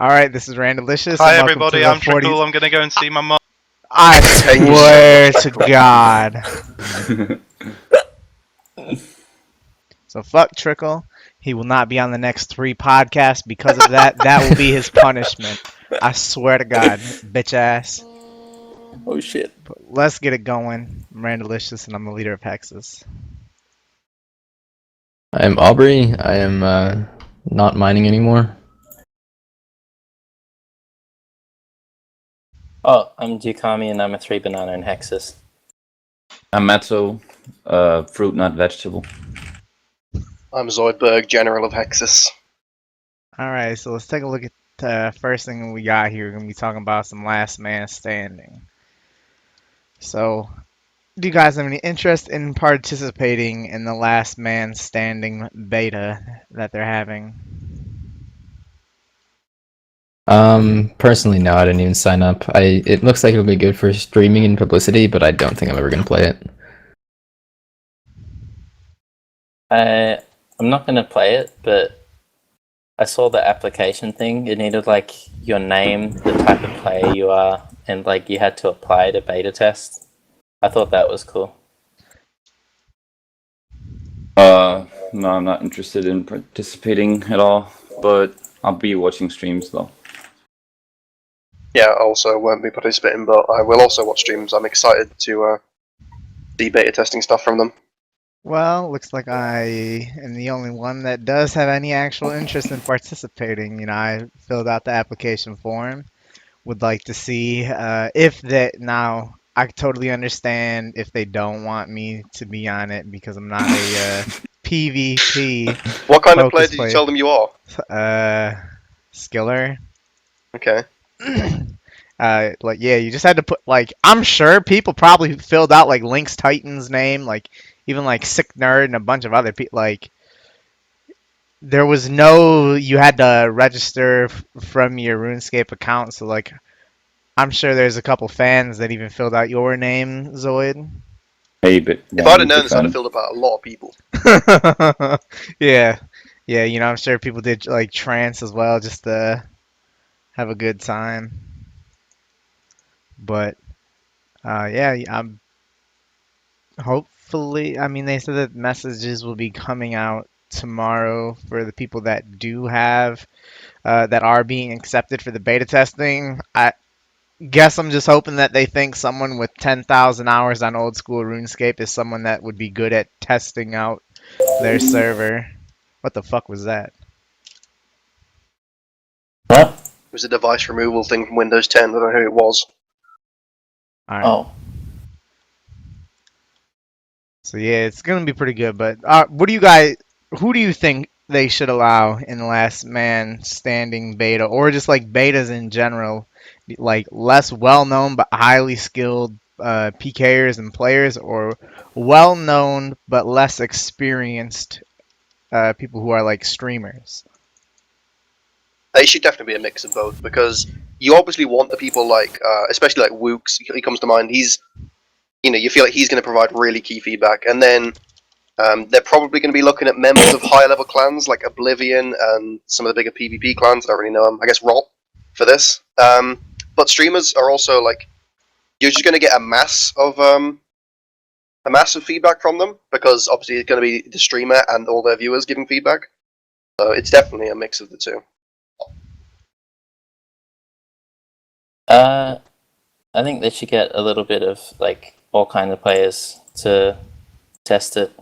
Alright, this is Randalicious. Hi and welcome everybody, to the I'm Trickool. I'm gonna go and see my mom. I swear to God. So fuck Trickle. He will not be on the next 3 podcasts because of that. That will be his punishment. I swear to God, bitch ass. Oh shit. But let's get it going. I'm Randalicious and I'm the leader of Hexis. I am Aubrey. I am not mining anymore. Oh, I'm Dookami and I'm a 3 banana in Hexis. I'm Matto, fruit not vegetable. I'm Zoydberg, General of Hexis. Alright, so let's take a look at the first thing we got here. We're going to be talking about some last man standing. So, do you guys have any interest in participating in the last man standing beta that they're having? Personally, no, I didn't even sign up. It looks like it'll be good for streaming and publicity, but I don't think I'm ever gonna play it. I'm not gonna play it, but I saw the application thing. It needed like your name, the type of player you are, and like you had to apply to beta test. I thought that was cool. No, I'm not interested in participating at all, but I'll be watching streams though. Yeah, I also won't be participating, but I will also watch streams. I'm excited to see beta testing stuff from them. Well, looks like I am the only one that does have any actual interest in participating. You know, I filled out the application form. Would like to see if that now. I totally understand if they don't want me to be on it because I'm not a PvP. What kind of player focused did you tell them you are? Skiller. Okay. Like yeah, you just had to put like I'm sure people probably filled out like Link's Titan's name, like even like Sick Nerd and a bunch of other people. Like there was no you had to register from your RuneScape account, so like I'm sure there's a couple fans that even filled out your name, Zoid. Hey, but If I'd have known this, I'd have filled up a lot of people. Yeah, you know I'm sure people did like trance as well just to have a good time. But yeah, I'm hopefully. I mean, they said that messages will be coming out tomorrow for the people that do have that are being accepted for the beta testing. I guess I'm just hoping that they think someone with 10,000 hours on old school RuneScape is someone that would be good at testing out their server. What the fuck was that? What? It was a device removal thing from Windows 10. I don't know who it was. All right. Oh. So yeah, it's gonna be pretty good. But who do you think they should allow in the last man standing beta, or just like betas in general, like less well-known but highly skilled PKers and players, or well-known but less experienced people who are like streamers? It should definitely be a mix of both, because you obviously want the people like, especially like Wooks, he comes to mind. You feel like he's going to provide really key feedback, and then they're probably going to be looking at members of higher level clans like Oblivion and some of the bigger PvP clans. I don't really know them. I guess Rot for this. But streamers are also like, you're just going to get a mass of feedback from them, because obviously it's going to be the streamer and all their viewers giving feedback. So it's definitely a mix of the two. I think they should get a little bit of like all kind of players to test it.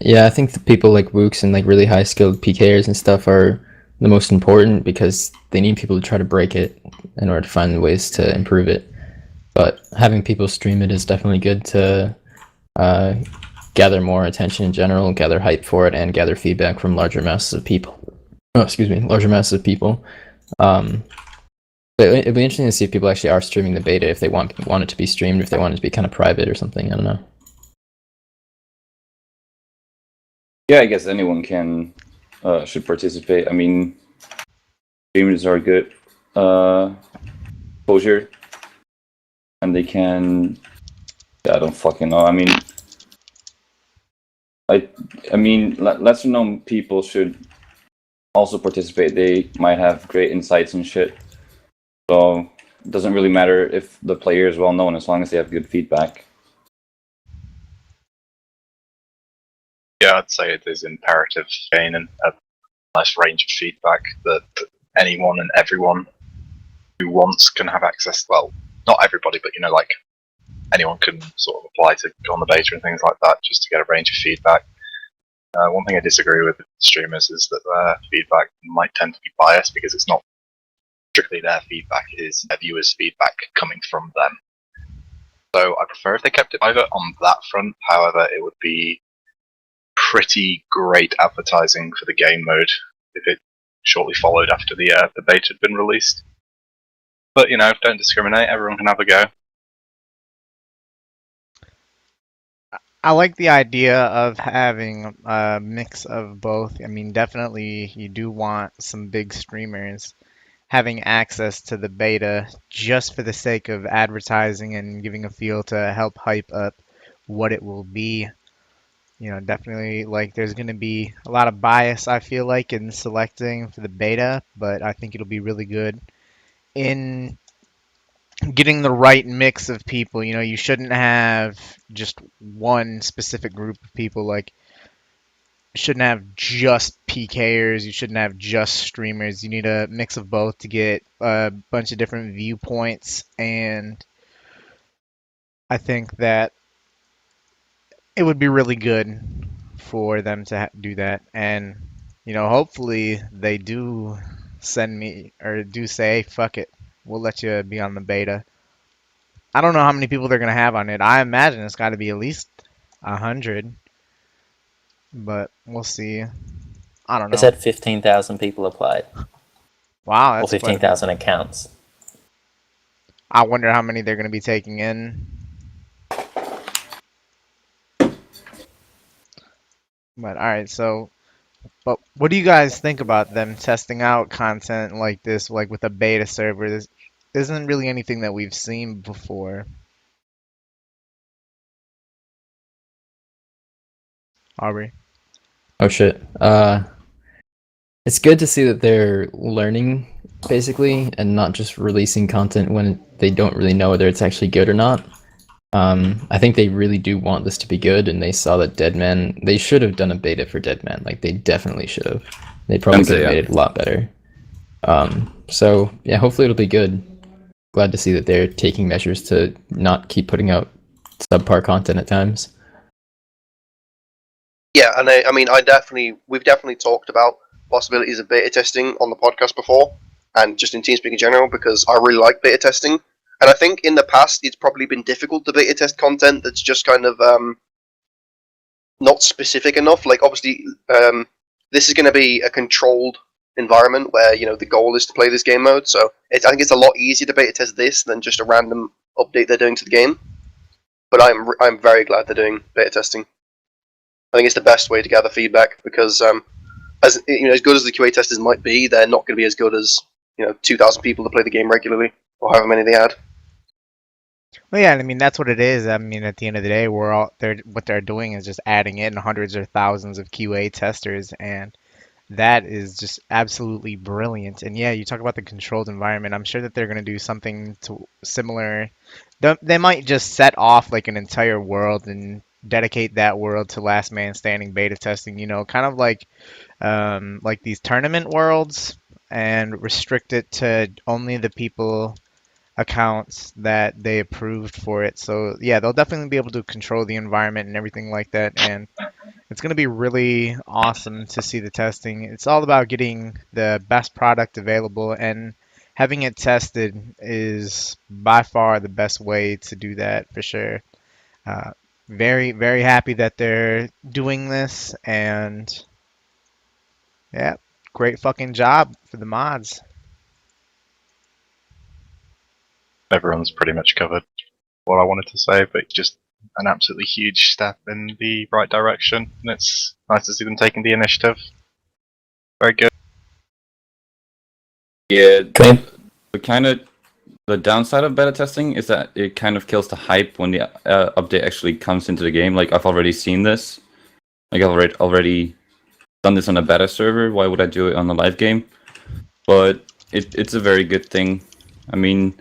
Yeah, I think the people like Wooks and like really high skilled PKers and stuff are the most important because they need people to try to break it in order to find ways to improve it. But having people stream it is definitely good to gather more attention in general, gather hype for it, and gather feedback from larger masses of people. Larger masses of people. But it'd be interesting to see if people actually are streaming the beta, if they want it to be streamed, if they want it to be kind of private or something. I don't know. yeah, I guess anyone should participate. I mean, streamers are good exposure, and they can. I don't fucking know. I mean, I mean, lesser known people should also participate. They might have great insights and shit. So it doesn't really matter if the player is well known as long as they have good feedback. Yeah, I'd say it is imperative gaining a nice range of feedback that anyone and everyone who wants can have access. Well, not everybody, but like anyone can sort of apply to go on the beta and things like that, just to get a range of feedback. One thing I disagree with streamers is that their feedback might tend to be biased because it's not strictly their feedback; it is their viewers' feedback coming from them. So I prefer if they kept it private on that front. However, it would be pretty great advertising for the game mode if it shortly followed after the beta had been released. But don't discriminate. Everyone can have a go. I like the idea of having a mix of both. I mean, definitely you do want some big streamers having access to the beta just for the sake of advertising and giving a feel to help hype up what it will be. Definitely like there's going to be a lot of bias, I feel like, in selecting for the beta, but I think it'll be really good in getting the right mix of people. You shouldn't have just one specific group of people. Like, you shouldn't have just PKers. You shouldn't have just streamers. You need a mix of both to get a bunch of different viewpoints. And I think that it would be really good for them to do that. And, hopefully they do send me or do say, hey, fuck it. We'll let you be on the beta. I don't know how many people they're going to have on it. I imagine it's got to be at least 100. But we'll see. I don't They know. said 15,000 people applied, Wow, or that's quite a bit. 15,000 accounts. I wonder how many they're going to be taking in. But alright, but what do you guys think about them testing out content like this, like with a beta server? This isn't really anything that we've seen before. Aubrey? Oh shit. It's good to see that they're learning basically and not just releasing content when they don't really know whether it's actually good or not. I think they really do want this to be good, and they saw that Deadman. They should have done a beta for Deadman. Like, they definitely should have. They probably could have made it a lot better. So yeah, hopefully it'll be good. Glad to see that they're taking measures to not keep putting out subpar content at times. Yeah, and we've definitely talked about possibilities of beta testing on the podcast before, and just in TeamSpeak in general, because I really like beta testing. And I think in the past it's probably been difficult to beta test content that's just kind of not specific enough. Like, obviously, this is going to be a controlled environment where the goal is to play this game mode. So I think it's a lot easier to beta test this than just a random update they're doing to the game. But I'm very glad they're doing beta testing. I think it's the best way to gather feedback because as good as the QA testers might be, they're not going to be as good as 2,000 people to play the game regularly or however many they had. Well, yeah, I mean that's what it is. I mean, at the end of the day, what they're doing is just adding in hundreds or thousands of QA testers, and that is just absolutely brilliant. And yeah, you talk about the controlled environment. I'm sure that they're going to do something similar. They might just set off like an entire world and dedicate that world to last man standing beta testing. Kind of like these tournament worlds, and restrict it to only the people accounts that they approved for it. So yeah, they'll definitely be able to control the environment and everything like that. And it's going to be really awesome to see the testing. It's all about getting the best product available, and having it tested is by far the best way to do that for sure. Very, very happy that they're doing this, and yeah, great fucking job for the mods. Everyone's pretty much covered what I wanted to say, but just an absolutely huge step in the right direction, and it's nice to see them taking the initiative. Very good. Yeah, the downside of beta testing is that it kind of kills the hype when the update actually comes into the game. Like, I've already seen this. Like I've already done this on a beta server. Why would I do it on a live game? But it's a very good thing. I mean,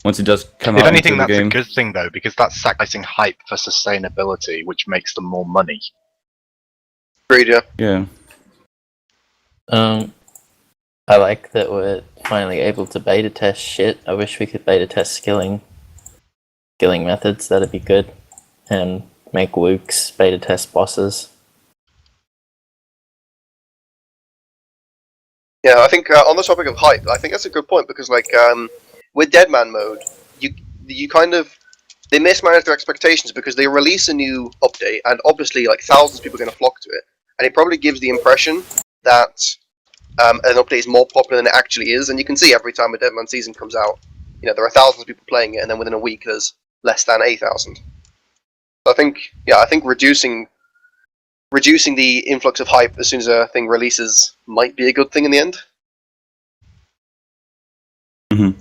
once it does come If out into anything, the that's a game, good thing though, because that's sacrificing hype for sustainability, which makes them more money. Agreed, yeah. yeah. I like that we're finally able to beta test shit. I wish we could beta test skilling methods. That'd be good, and make Wooks beta test bosses. Yeah, I think on the topic of hype, I think that's a good point because like with Deadman mode, you kind of they mismanage their expectations because they release a new update and obviously like thousands of people are going to flock to it, and it probably gives the impression that an update is more popular than it actually is. And you can see every time a Deadman season comes out, you know there are thousands of people playing it, and then within a week there's less than 8,000. So I think reducing the influx of hype as soon as a thing releases might be a good thing in the end. Mm-hmm.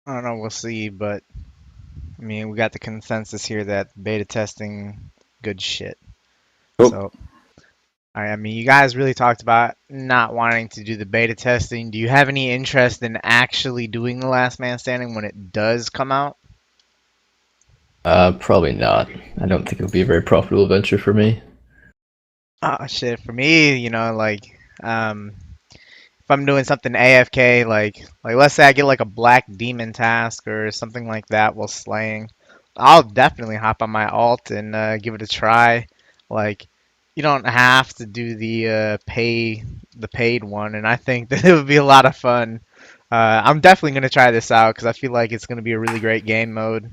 I don't know, we'll see, but I mean, we got the consensus here that beta testing, good shit. Cool. So, I mean, you guys really talked about not wanting to do the beta testing. Do you have any interest in actually doing the Last Man Standing when it does come out? Probably not. I don't think it'll be a very profitable venture for me. Oh shit, for me, like, if I'm doing something AFK, like let's say I get like a black demon task or something like that while slaying, I'll definitely hop on my alt and give it a try. Like, you don't have to do the paid one, and I think that it would be a lot of fun. I'm definitely gonna try this out because I feel like it's gonna be a really great game mode.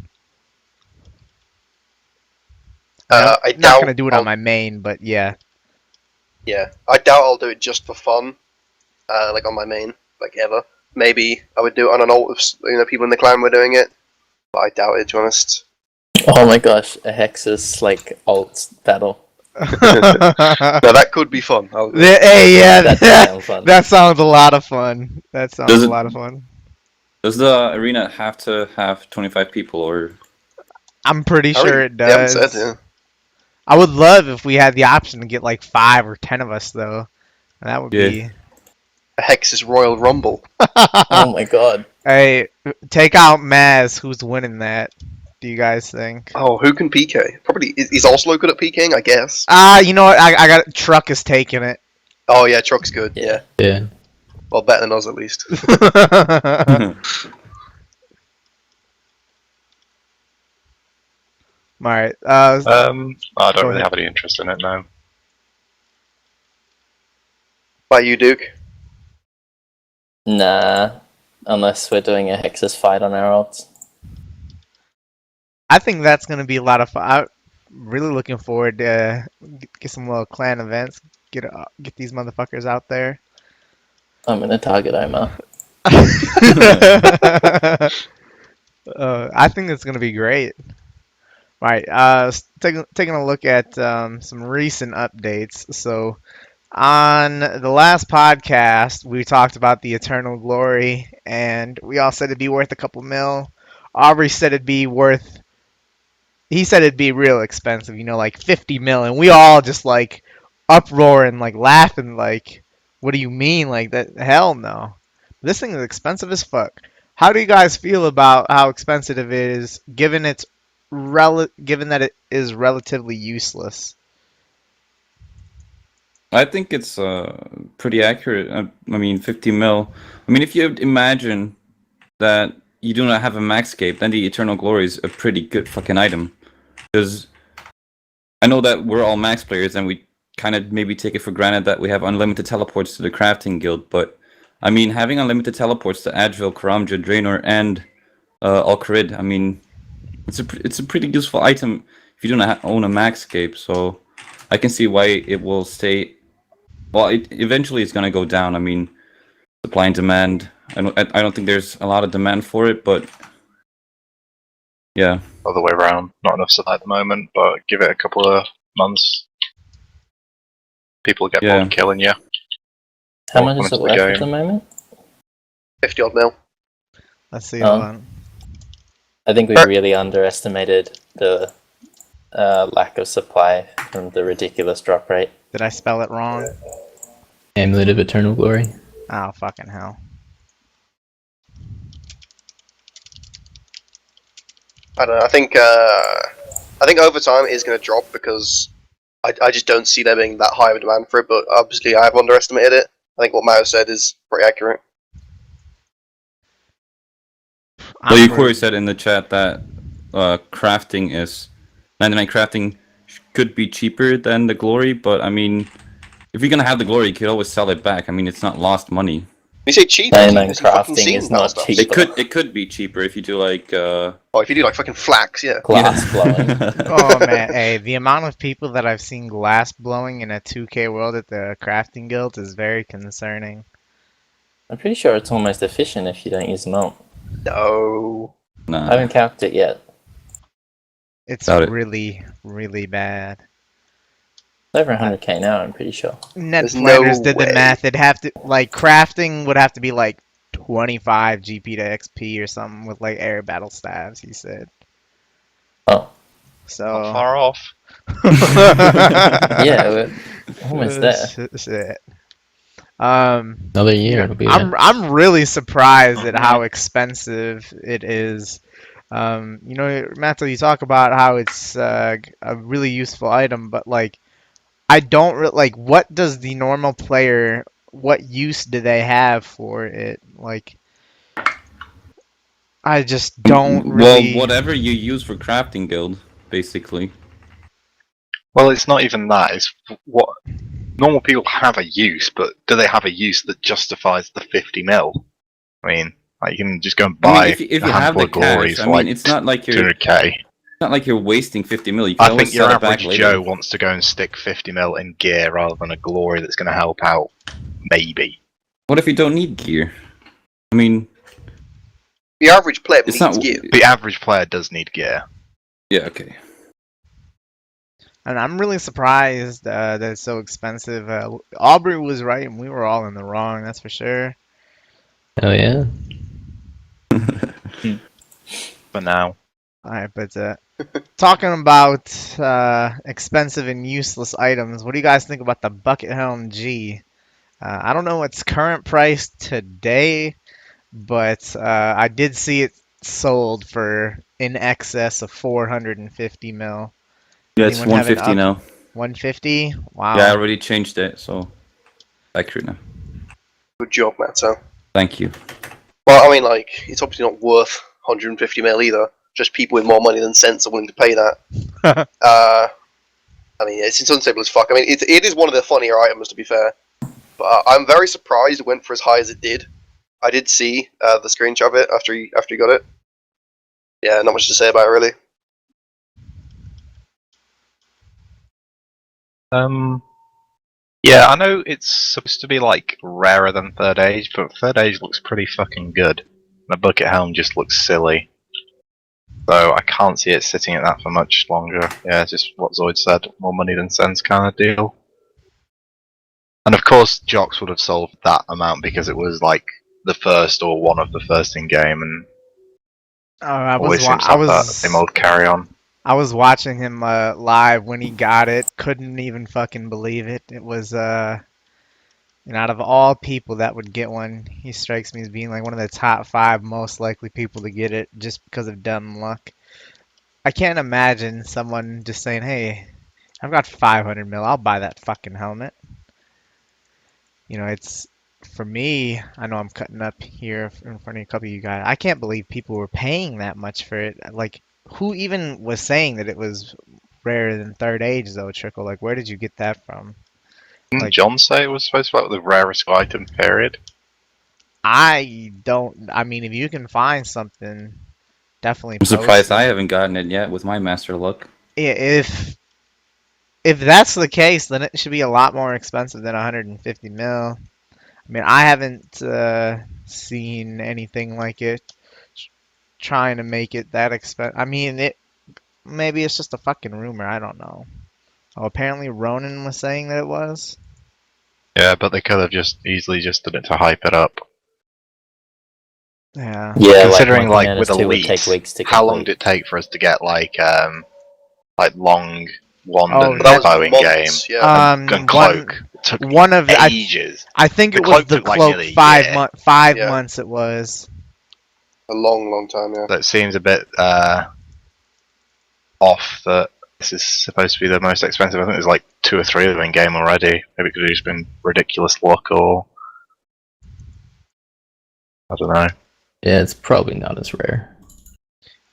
I I'm not doubt gonna do it on my main, but yeah. Yeah, I doubt I'll do it just for fun, like on my main, like ever. Maybe I would do it on an alt if people in the clan were doing it, but I doubt it. To be honest. Oh my gosh, a Hexis like alt battle. Now that could be fun. Hey, yeah, That does sound fun. that sounds a lot of fun. That sounds Does a it- lot of fun. Does the arena have to have 25 people or? I'm pretty I sure really- it they haven't does. said, yeah. I would love if we had the option to get like 5 or 10 of us, though. That would Yeah. be. A Hexis Royal Rumble. Oh my god. Hey, take out Maz. Who's winning that? Do you guys think? Oh, who can PK? Probably he's also good at PKing, I guess. You know what? I got Truck is taking it. Oh yeah, Truck's good. Yeah. Yeah. Well, better than us at least. All right. I Go don't really ahead. have any interest in it now. By you, Duke. Nah. Unless we're doing a Hexis fight on our alts. I think that's gonna be a lot of fun. I'm really looking forward to get some little clan events. Get these motherfuckers out there. I'm gonna target Omar. I think it's gonna be great. Right. Taking a look at some recent updates. So, on the last podcast, we talked about the Eternal Glory, and we all said it'd be worth a couple mil. Aubrey said it'd be worth. He said it'd be real expensive, like 50 mil, and we all just like uproar and like laughing, like, what do you mean? Like that? Hell no. This thing is expensive as fuck. How do you guys feel about how expensive it is, given that it is relatively useless? I think it's pretty accurate. I mean, 50 mil. I mean, if you imagine that you do not have a maxscape, then the Eternal Glory is a pretty good fucking item. Because I know that we're all max players and we kind of maybe take it for granted that we have unlimited teleports to the crafting guild, but I mean, having unlimited teleports to Advil, Karamja, Draenor, and Al-Kharid, I mean, it's a pretty useful item if you do not own a maxscape, so I can see why it will stay. Well, eventually it's gonna go down. I mean, supply and demand. I don't think there's a lot of demand for it, but yeah. Other way around, not enough supply at the moment, but give it a couple of months. People get bored of killing you. How More much is it coming to the worth at game. the moment? 50 odd mil. Let's see. Hold Oh. on. I think we really underestimated the lack of supply from the ridiculous drop rate. Did I spell it wrong? Amulet of Eternal Glory. Oh, fucking hell. I don't know. I think over time it is going to drop because I just don't see there being that high of a demand for it. But obviously, I have underestimated it. I think what Matto said is pretty accurate. Well, Yukori said in the chat that crafting is 99 crafting could be cheaper than the glory, but I mean, if you're gonna have the glory, you could always sell it back. I mean, it's not lost money. You say cheap? Crafting is not cheap. It could be cheaper if you do like. Oh, if you do like fucking flax, yeah. Glass blowing. Oh man, hey, the amount of people that I've seen glass blowing in a 2K world at the crafting guild is very concerning. I'm pretty sure it's almost efficient if you don't use the mount. No. I Nah. haven't counted it yet. It's Doubt it. really, really bad. It's over 100k now, I'm pretty sure. Ned There's Flanders no did the way. math. It'd have to, like, crafting would have to be like 25 GP to XP or something with like air battle staves, he said. Oh. So. Not far off. Yeah, we're almost there. Shit. Another year, it'll be I'm really surprised at how expensive it is. You know, Matto, you talk about how it's a really useful item, but like, I don't like. What does the normal player? What use do they have for it? Like, I just don't really. Well, whatever you use for crafting guild, basically. Well, it's not even that. It's what normal people have a use, but do they have a use that justifies the 50 mil? I mean, like, you can just go and I buy mean, if you a have handful the of glories cash, I for mean, like it's not like you're 200k. not like you're wasting 50 mil. You can I always think your sell it back average later. Joe wants to go and stick 50 mil in gear rather than a glory that's going to help out. Maybe. What if you don't need gear? I mean, The average player it's needs not. gear. The average player does need gear. Yeah. Okay. And I'm really surprised that it's so expensive. Aubrey was right, and we were all in the wrong. That's for sure. Oh yeah. For now. All right, but talking about expensive and useless items, what do you guys think about the Bucket Helm G? I don't know its current price today, but I did see it sold for in excess of 450 mil. Yeah, it's Anyone have it 150 up? now. 150? Wow. Yeah, I already changed it, so accurate now. Good job, Matto. Thank you. Well, I mean, like, it's obviously not worth 150 mil either. Just people with more money than sense are willing to pay that. I mean, it's unstable as fuck. I mean, it is one of the funnier items, to be fair. But I'm very surprised it went for as high as it did. I did see the screenshot of it after you got it. Yeah, not much to say about it, really. Yeah, I know it's supposed to be like rarer than Third Age, but Third Age looks pretty fucking good. The Bucket Helm just looks silly. So I can't see it sitting at that for much longer. Yeah, just what Zoid said, more money than sense kind of deal. And of course, Jocks would have sold that amount because it was like the first or one of the first in game, and I always was seems to have that same old carry on. I was watching him live when he got it. Couldn't even fucking believe it. It was and out of all people that would get one, he strikes me as being like one of the top 5 most likely people to get it just because of dumb luck. I can't imagine someone just saying, "Hey, I've got 500 mil. I'll buy that fucking helmet." You know, it's for me. I know I'm cutting up here in front of a couple of you guys. I can't believe people were paying that much for it. Like, who even was saying that it was rarer than Third Age, though, Trickool? Like, where did you get that from? Didn't Like- John say it was supposed to be like the rarest item, period? I don't. I mean, if you can find something, definitely. I'm surprised post I it. haven't gotten it yet with my master luck. Yeah, if that's the case, then it should be a lot more expensive than 150 mil. I mean, I haven't seen anything like it trying to make it that expensive. I mean, maybe it's just a fucking rumor. I don't know. Oh, apparently Ronan was saying that it was. Yeah, but they could have just easily just done it to hype it up. Yeah. Yeah, Considering like like with Monkey Madness 2 would Elite, take weeks to how long complete. did it take for us to get like like long wand Oh, and But that bow was in game. months. Yeah. And cloak took one of the, ages. I think The it was cloak the took, like, cloak nearly a 5 year. months. 5 Yeah. months it was. A long time. Yeah. That seems a bit off. That this is supposed to be the most expensive. I think there's like 2 or 3 of them in game already. Maybe it could have just been ridiculous luck, or I don't know. Yeah, it's probably not as rare.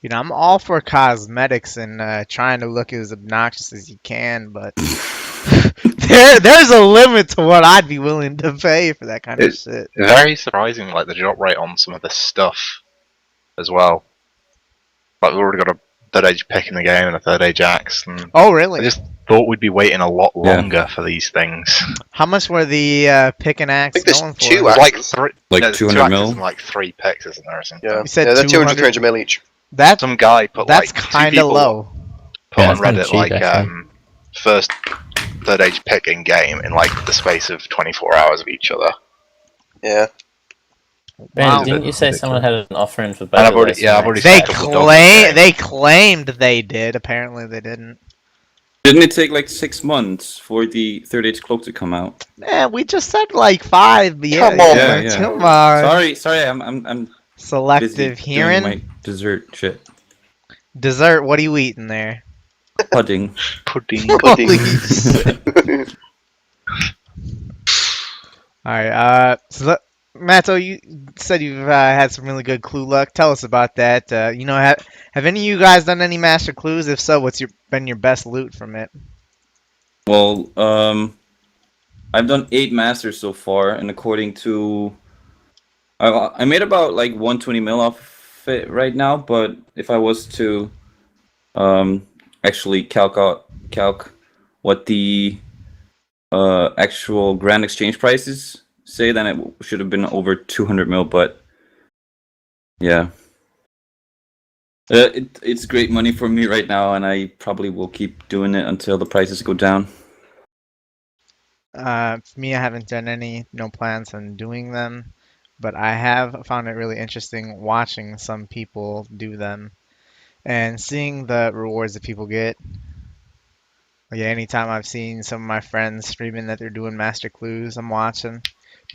You know, I'm all for cosmetics and trying to look as obnoxious as you can, but there's a limit to what I'd be willing to pay for that kind of It's shit. very surprising, like the drop rate on some of this stuff as well. Like we've already got a third age pick in the game and a third age axe, and Oh, I really? just thought we'd be waiting a lot Yeah. longer for these things. How much were the pick and axe I think there's going for? 2 There's like axes. three, Like no, there's 200 2 axes mil? and like 3 picks, isn't there? Or something? Yeah. You said Yeah, they're 200, 200. 300 mil each. That's Some guy put that's like 2 kind of people low. put Yeah, on it's kinda Reddit cheap, like actually. first third age pick in game in like the space of 24 hours of each other. Yeah. Brandon, Wow. didn't you say someone had an offer in for both And I've of already- those yeah, I've for already next They said patch? a couple of dogs in they claimed they did. Apparently they didn't. Didn't it take like 6 months for the third age cloak to come out? Man, we just said like 5. But yeah, Come on, Yeah, man. yeah. Come on. Sorry, I'm busy Selective doing hearing. my dessert shit. Dessert. What are you eating there? Pudding. Pudding. Pudding. Holy All right. Matto, you said you've had some really good clue luck. Tell us about that. You know, have any of you guys done any master clues? If so, what's been your best loot from it? Well, I've done 8 masters so far, and according to, I made about like 120 mil off it right now. But if I was to, actually calc what the actual grand exchange prices say, then it should have been over 200 mil. But yeah, it's great money for me right now, and I probably will keep doing it until the prices go down. For me, I haven't done any. No plans on doing them, but I have found it really interesting watching some people do them and seeing the rewards that people get. Yeah, anytime I've seen some of my friends streaming that they're doing master clues, I'm watching.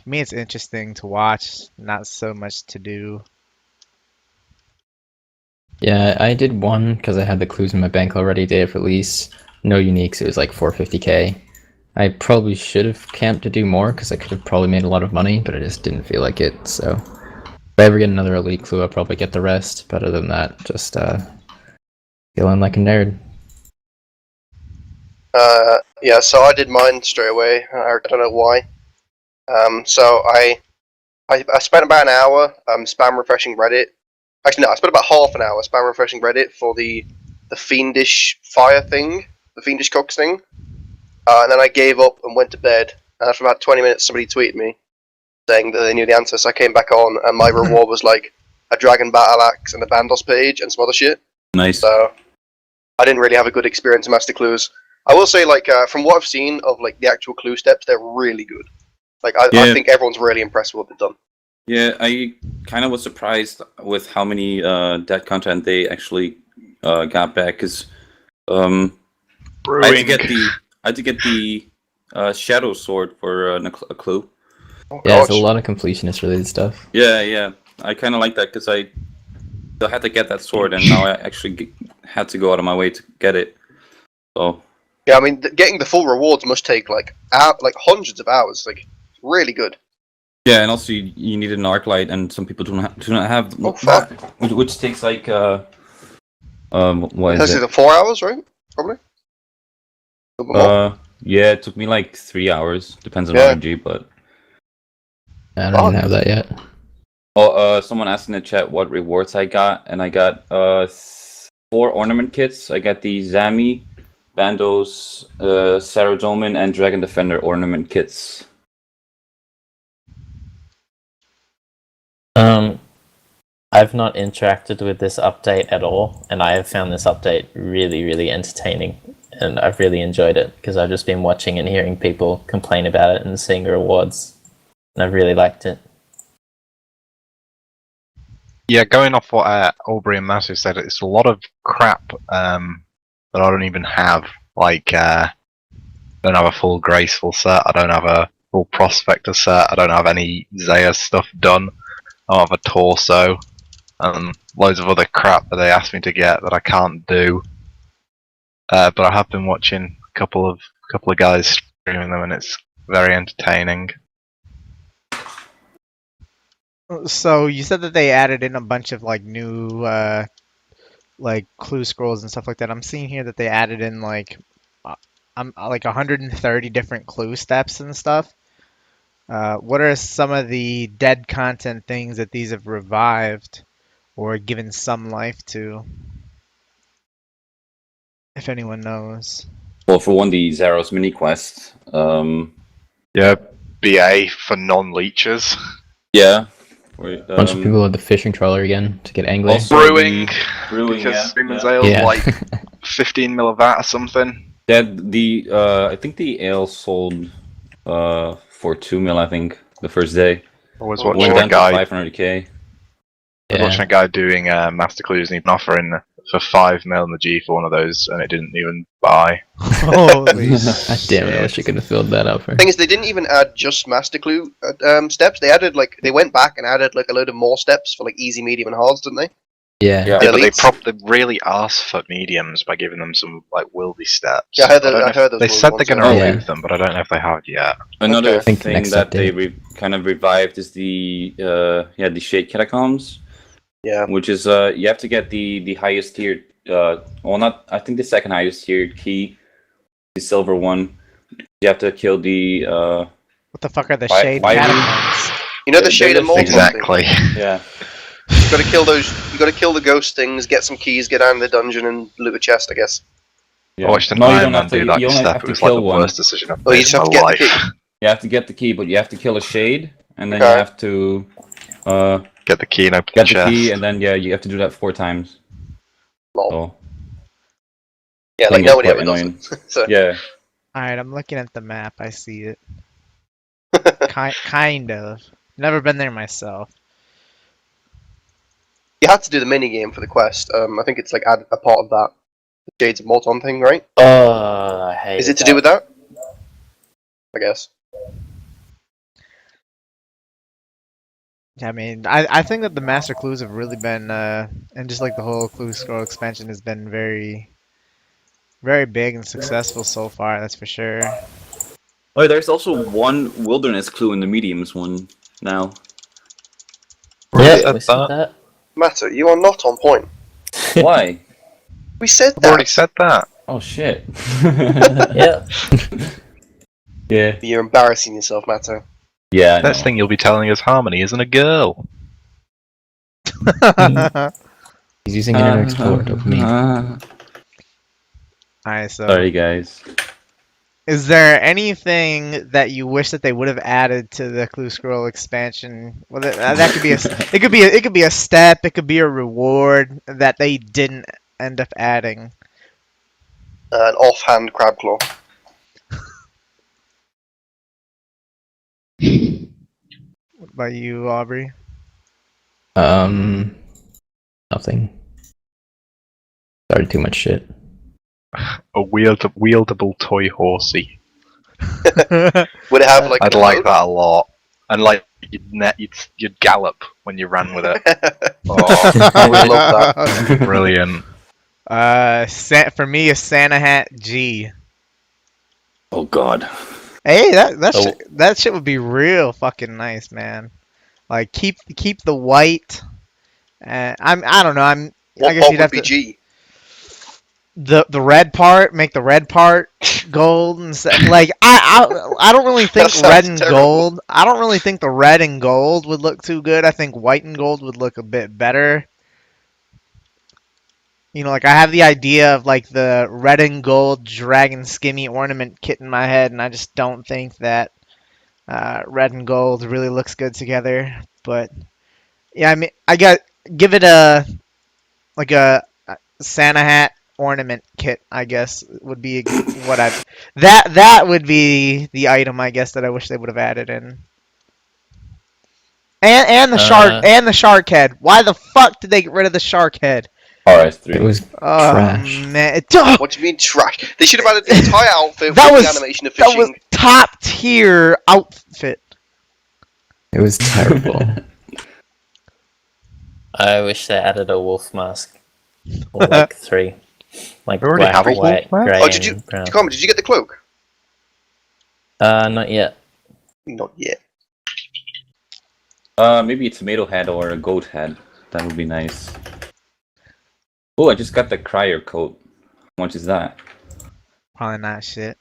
For me, it's interesting to watch, not so much to do. Yeah, I did one because I had the clues in my bank already, day of release. No uniques, it was like 450k. I probably should have camped to do more because I could have probably made a lot of money, but I just didn't feel like it. So if I ever get another elite clue, I'll probably get the rest. But other than that, just feeling like a nerd. Yeah, so I did mine straight away. I don't know why. So I spent about an hour spam refreshing Reddit. Actually, no, I spent about half an hour spam refreshing Reddit for the fiendish fire thing, the fiendish cooks thing. And then I gave up and went to bed. And after about 20 minutes, somebody tweeted me saying that they knew the answer. So I came back on, and my reward was like a dragon battle axe and a Bandos page and some other shit. Nice. So I didn't really have a good experience in Master Clues. I will say, like, from what I've seen of like the actual clue steps, they're really good. Like, I Yeah. think everyone's really impressed with what they've done. Yeah, I kind of was surprised with how many dead content they actually got back. Cause I had to get the shadow sword for a clue. Oh, Yeah, it's a gosh. lot of completionist related stuff. Yeah, I kind of like that because I still had to get that sword, and now I actually had to go out of my way to get it. So Yeah, I mean, getting the full rewards must take like hundreds of hours. Like, really good. yeah, and also you need an arc light, and some people do not have Oh, fuck. that, which takes like what That's is it? 4 hours, right? Probably. A little bit more. Yeah, it took me like 3 hours. Depends on Yeah. RNG, but I don't even have that yet. oh, someone asked in the chat what rewards I got, and I got 4 ornament kits. I got the Zami, Bandos, Saradomin, and Dragon Defender ornament kits. I've not interacted with this update at all, and I have found this update really, really entertaining, and I've really enjoyed it because I've just been watching and hearing people complain about it and seeing the rewards, and I've really liked it. Yeah, going off what Aubrey and Matto said, it's a lot of crap that I don't even have. Like, don't have a full graceful set. I don't have a full prospector set. I don't have any Zaya stuff done. I don't have a torso, and loads of other crap that they asked me to get that I can't do. But I have been watching a couple of guys streaming them, and it's very entertaining. So you said that they added in a bunch of like new like clue scrolls and stuff like that. I'm seeing here that they added in like I'm like 130 different clue steps and stuff. What are some of the dead content things that these have revived or given some life to? If anyone knows. Well, for one, the Zaros mini quest. Yeah, BA for non-leechers. Yeah. A bunch of people at the fishing trawler again to get angling. Also- Brewing, Brewing, because yeah. Demon's Yeah. Ale's Yeah. like 15 millivat or something. I think the ale sold for 2 mil, I think, the first day. I was Went watching Went a down to guy 500k. watching a guy doing Master Clues and he'd offering for 5 mil in the G for one of those, and it didn't even buy. Holy God damn it! I wish I could have filled that up. For... Thing is, they didn't even add just Master Clue steps. They added they went back and added like a load of more steps for like easy, medium, and hards, didn't they? Yeah. Yeah. Yeah, but Elites? they really asked for mediums by giving them some like wildy steps. Yeah, I heard don't know if- those They wildy said ones, they're going to yeah. remove them, but I don't know if they have yet. Another Okay. I think the thing next that they update. kind of revived is the Shade Catacombs, Yeah. which is you have to get the highest tiered, I think the second highest tiered key, the silver one. You have to kill the What the fuck are the Why- shade why we- catacombs? You know the They're shade of just- mold. Exactly. yeah. You gotta kill those. You gotta kill the ghost things, get some keys, get out of the dungeon, and loot a chest. I guess. Yeah. I watched an No, you Iron don't Man have to. do that You only step. have It to was like kill the one. worst decision I've Oh, you made just in have my to get life. the key. You have to get the key, but you have to kill a shade, and then Okay. you have to Get the key and open get the the chest. key, and then you have to do that 4 times. Lol. So Yeah, I like think it's nobody quite ever does annoying. it. So Yeah. Alright, I'm looking at the map. I see it. Kind of. Never been there myself. you had to do the mini game for the quest. I think it's like add a part of that the Shades of Molton thing, right? Oh, I hate Is it to do with that? I guess. Yeah, I mean, I think that the Master Clues have really been, and just like the whole Clue Scroll expansion has been very, very big and successful so far. That's for sure. Oh, there's also one wilderness clue in the mediums one now. Already Yeah, said we said that. that. Matto, you are not on point. Why? We said I've already that. said that. Oh shit. Yeah. Yeah. You're embarrassing yourself, Matto. Yeah. I Next know. thing you'll be telling us Harmony isn't a girl. He's using Internet Explorer dopamine. Alright, so Sorry, guys. is there anything that you wish that they would have added to the Clue Scroll expansion? Well, that could be it could be a step, it could be a reward that they didn't end up adding. An offhand crab claw. What about you, Aubrey? Nothing. Started too much shit. A wieldable toy horsey. Would it have like? I'd a like mode? that a lot. And like you'd gallop when you ran with it. Oh, I would love that. brilliant. For me, a Santa hat G. Oh god. Hey, Oh. that shit would be real fucking nice, man. Like keep the white. I don't know. I What guess part you'd would have be to G? the red part. Make the red part gold and like I don't really think That red sounds and terrible. gold. I don't really think the red and gold would look too good. I think white and gold would look a bit better. You know, like I have the idea of like the red and gold dragon skinny ornament kit in my head, and I just don't think that red and gold really looks good together. But yeah, I mean, give it a Santa hat ornament kit. I guess would be what that would be the item I guess that I wish they would have added in. And the shark head. Why the fuck did they get rid of the shark head? RS3. It was Oh trash. man, What do you mean trash? They should have added the entire outfit That with was- the animation of that was fishing. top tier outfit. It was terrible. I wish they added a wolf mask. Or like 3. Like We already black, have a wolf white, mask? grey, Oh, did you, and brown. Dookami, did you get the cloak? Not yet. Not yet. Maybe a tomato head or a goat head. That would be nice. Oh, I just got the crier coat. How much is that? Probably not shit.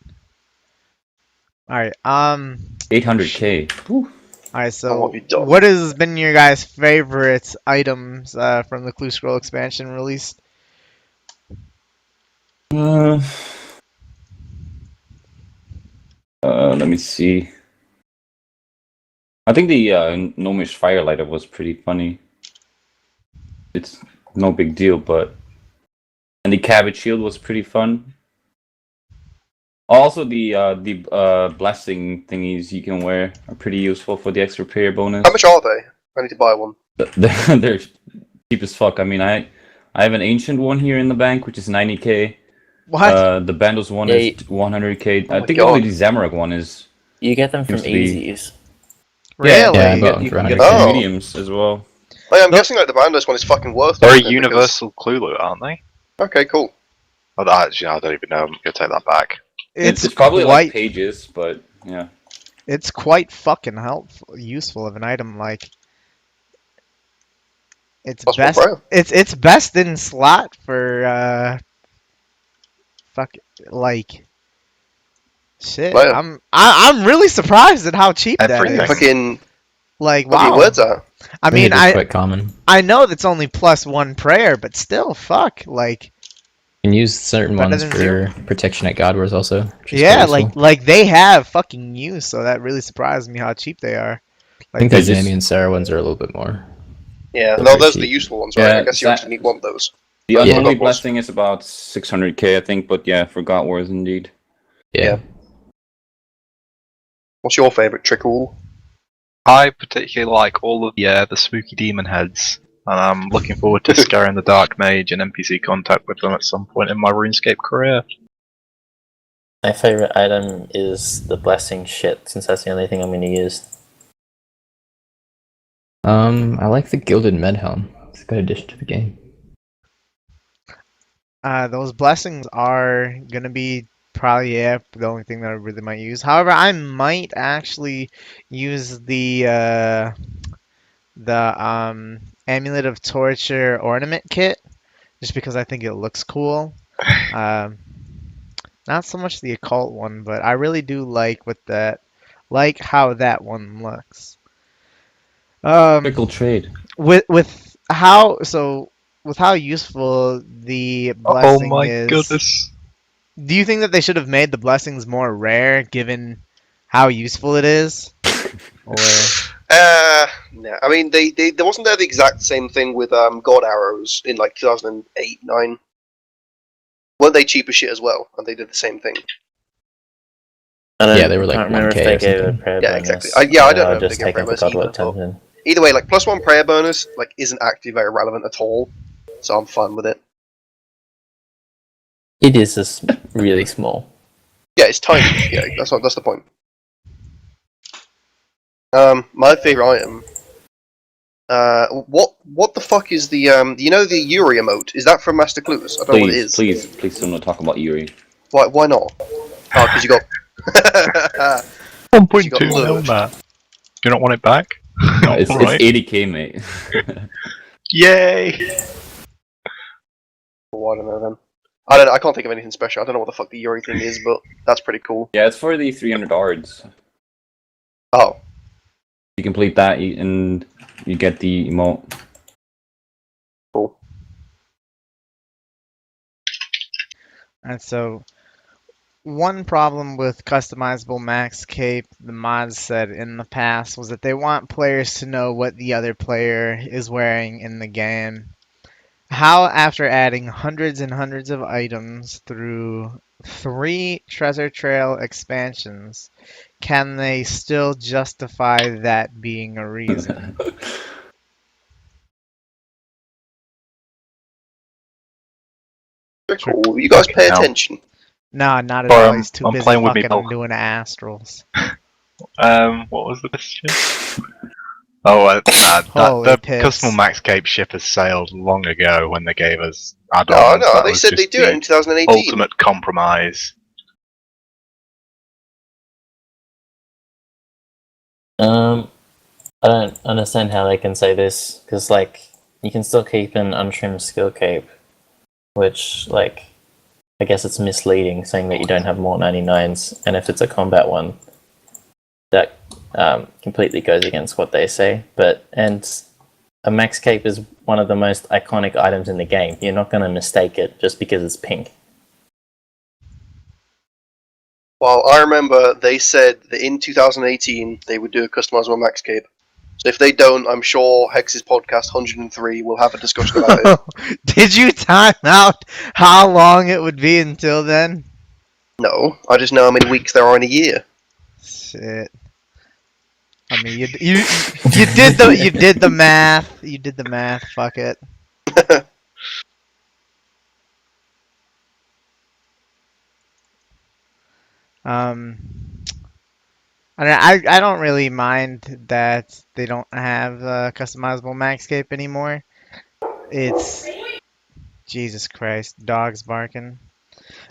All right. 800k. Whew. All right. Oh, So, what have you done? what has been your guys' favorite items from the Clue Scroll expansion released? Let me see. I think the gnomish firelighter was pretty funny. It's no big deal, but and the cabbage shield was pretty fun. Also, the blessing thingies you can wear are pretty useful for the extra prayer bonus. How much are they? I need to buy one. They're cheap as fuck. I mean, I have an ancient one here in the bank, which is 90k. What? The Bandos one Yeah, is 100k. Oh I my think God. only the Zamorak one is. You get them from Seems to be- Easies. Really? Yeah, I you bought get, them you for can get 100K. some Oh. mediums as well. Oh, yeah, I'm No. guessing like the Bandos one is fucking worth They're a it. because- universal clue loot, aren't they? Okay, cool. Oh, that actually, I don't even know. I'm gonna take that back. It's probably quite, like pages, but yeah. it's quite fucking helpful, useful of an item. Like, it's Plus one best. prayer. It's best in slot for fuck like shit. Right. I'm really surprised at how cheap Everything. that is. Fucking, Like, what are your wow. words are? I mean, It is I quite common. I know that's only +1 prayer, but still, fuck. Like, You can use certain Better ones than for zero. protection at God Wars also. Which is yeah, quite useful. like they have fucking use, so that really surprised me how cheap they are. I think Like, the they just- Zami and Sarah ones are a little bit more. Yeah, They're no, very those are the cheap. useful ones, right? Yeah, I guess you that- actually want those. The Yeah. unholy Yeah. blessing is about 600k, I think, but yeah, for God Wars indeed. Yeah. Yeah. What's your favourite Trickool? I particularly like all of the spooky demon heads, and I'm looking forward to scaring the Dark Mage and NPC contact with them at some point in my RuneScape career. My favorite item is the blessing shit, since that's the only thing I'm going to use. I like the Gilded Medhelm. It's a good addition to the game. those blessings are gonna be probably the only thing that I really might use. However, I might actually use the Amulet of Torture ornament kit, just because I think it looks cool. Not so much the occult one, but I really do like how that one looks. Fickle trade. With how useful the Oh blessing my is. goodness. Do you think that they should have made the blessings more rare, given how useful it is? Or No. I mean, they wasn't there the exact same thing with God Arrows in like 2008, 9. Weren't they cheap as shit as well? And they did the same thing. Yeah, they were like I can't remember 1K if they or gave a something. prayer Yeah, bonus. exactly. I don't know I'll if they just gave take prayer it for bonus Godward either, but- Dungeon. Either way, like +1 prayer bonus like isn't actually very relevant at all, so I'm fine with it. It is just really small. Yeah, it's tiny. Yeah, that's the point. My favorite item. What the fuck is the you know the Yuri emote? Is that from Master Clues? I don't know what it Please, is. please don't talk about Yuri. Why not? Oh, because you got. You got 1.2 mil, lured. Matt. Do you not want it back? It's Alright. 80k, mate. Yay! Well, I don't know then. I don't know, I can't think of anything special. I don't know what the fuck the Yuri thing is, but that's pretty cool. Yeah, it's for the 300 ards. Oh, You complete that and you get the emote. cool. and so one problem with customizable max cape, the mods said in the past, was that they want players to know what the other player is wearing in the game. How, after adding hundreds and hundreds of items through 3 Treasure Trail expansions, can they still justify that being a reason? Trickool, you guys pay Fucking hell. attention. No, not at all. He's too I'm busy playing with me fucking pal. doing astrals. What was the question? Oh, Holy the piss. custom Max Cape ship has sailed long ago when they gave us No, add-ons. no, That they was said just they'd do it in the 2018. ultimate compromise. I don't understand how they can say this, because, like, you can still keep an untrimmed skill cape, which, like, I guess it's misleading, saying that you don't have more 99s, and if it's a combat one, that completely goes against what they say. And a max cape is one of the most iconic items in the game. You're not going to mistake it just because it's pink. Well, I remember they said that in 2018 they would do a customizable Max Cape. So if they don't, I'm sure Hex's podcast 103 will have a discussion about it. Did you time out how long it would be until then? No, I just know how many weeks there are in a year. Shit. I mean, you did the math. You did the math. Fuck it. I don't really mind that they don't have customizable Maxscape anymore. It's Jesus Christ, dogs barking.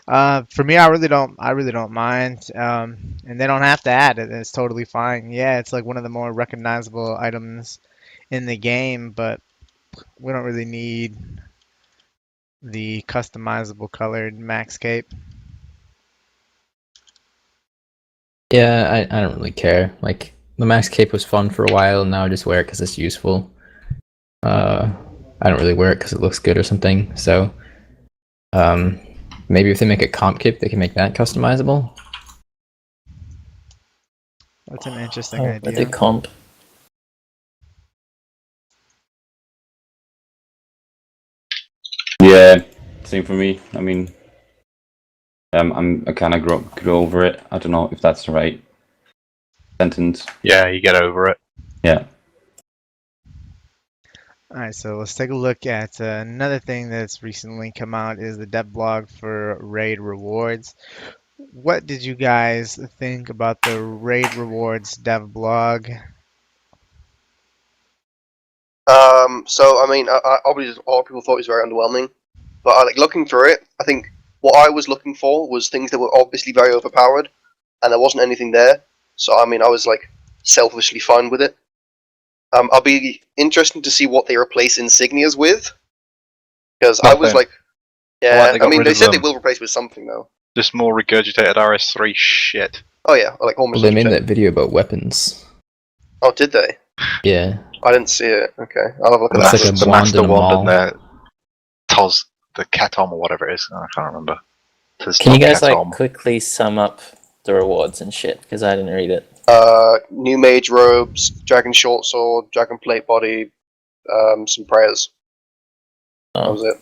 For me, I really don't mind. And they don't have to add it. It's totally fine. Yeah, it's like one of the more recognizable items in the game, but we don't really need the customizable colored Maxscape. Yeah, I don't really care. Like, the Max Cape was fun for a while, and now I just wear it because it's useful. I don't really wear it because it looks good or something. So, maybe if they make a comp cape, they can make that customizable. That's an interesting With the idea. comp. Yeah, same for me. I mean, I kind of grew over it. I don't know if that's the right sentence. Yeah, you get over it. Yeah. Alright, so let's take a look at another thing that's recently come out is the dev blog for raid rewards. What did you guys think about the raid rewards dev blog? So I mean, obviously, a lot of people thought it was very underwhelming, but like looking through it, I think what I was looking for was things that were obviously very overpowered, and there wasn't anything there. So I mean, I was like selfishly fine with it. I'll be interested to see what they replace insignias with, because I was Nothing. like, yeah, Well, they I got mean, rid they of said they them. will replace with something though. Just more regurgitated RS3 shit. Oh yeah, like Well, almost. they made 100%. that video about weapons. Oh, did they? Yeah. I didn't see it. Okay, I'll have a look at Looks that. like a The wand Master in a Wand mall. and the Tos, the Ketom or whatever it is. I can't remember. Can you guys, Ketom. like, quickly sum up the rewards and shit? Because I didn't read it. New mage robes, dragon short sword, dragon plate body, some prayers. That was it.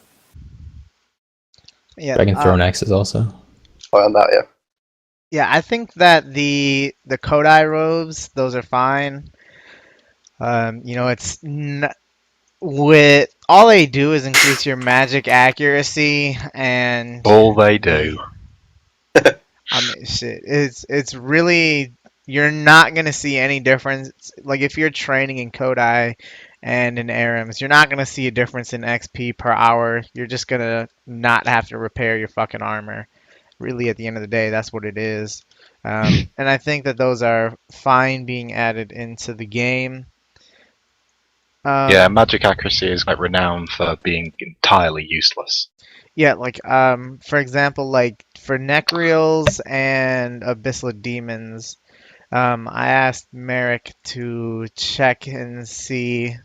Yeah, Dragon Throne Axes also. Oh, and that, yeah. yeah, I think that the Kodai robes, those are fine. You know, with all they do is increase your magic accuracy and All they do. I mean, shit, it's really you're not gonna see any difference. Like if you're training in Kodai and in Arims, you're not gonna see a difference in XP per hour. You're just gonna not have to repair your fucking armor. Really, at the end of the day, that's what it is. And I think that those are fine being added into the game. Yeah, magic accuracy is like renowned for being entirely useless. Yeah, like for example, like for Necreals and Abyssal Demons, I asked Merrick to check and see.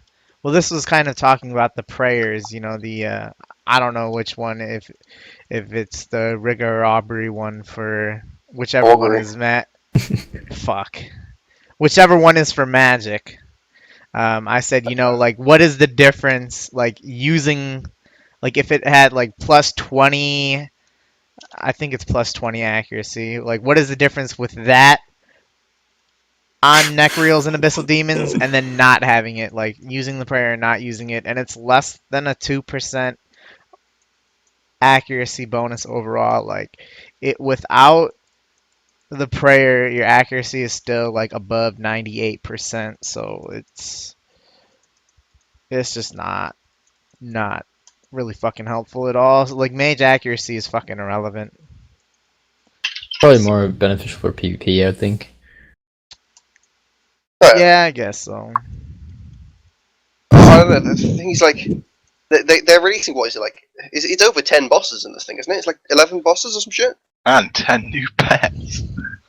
Well, this was kind of talking about the prayers, you know, the I don't know which one, if it's the Rigor Aubrey one for whichever one Augury. is fuck, whichever one is for magic. I said, you know, like what is the difference, like using, like if it had like plus 20, I think it's plus 20 accuracy. Like what is the difference with that on Necreals and Abyssal Demons, and then not having it, like using the prayer and not using it, and it's less than a 2% accuracy bonus overall. Like it without the prayer, your accuracy is still like above 98%. So it's just not really fucking helpful at all. So, like mage accuracy is fucking irrelevant. Probably more beneficial for PvP, I would think. Yeah, I guess so. I don't know. The thing is, like, they're releasing what is it like? It's over 10 bosses in this thing, isn't it? It's like 11 bosses or some shit. And 10 new pets.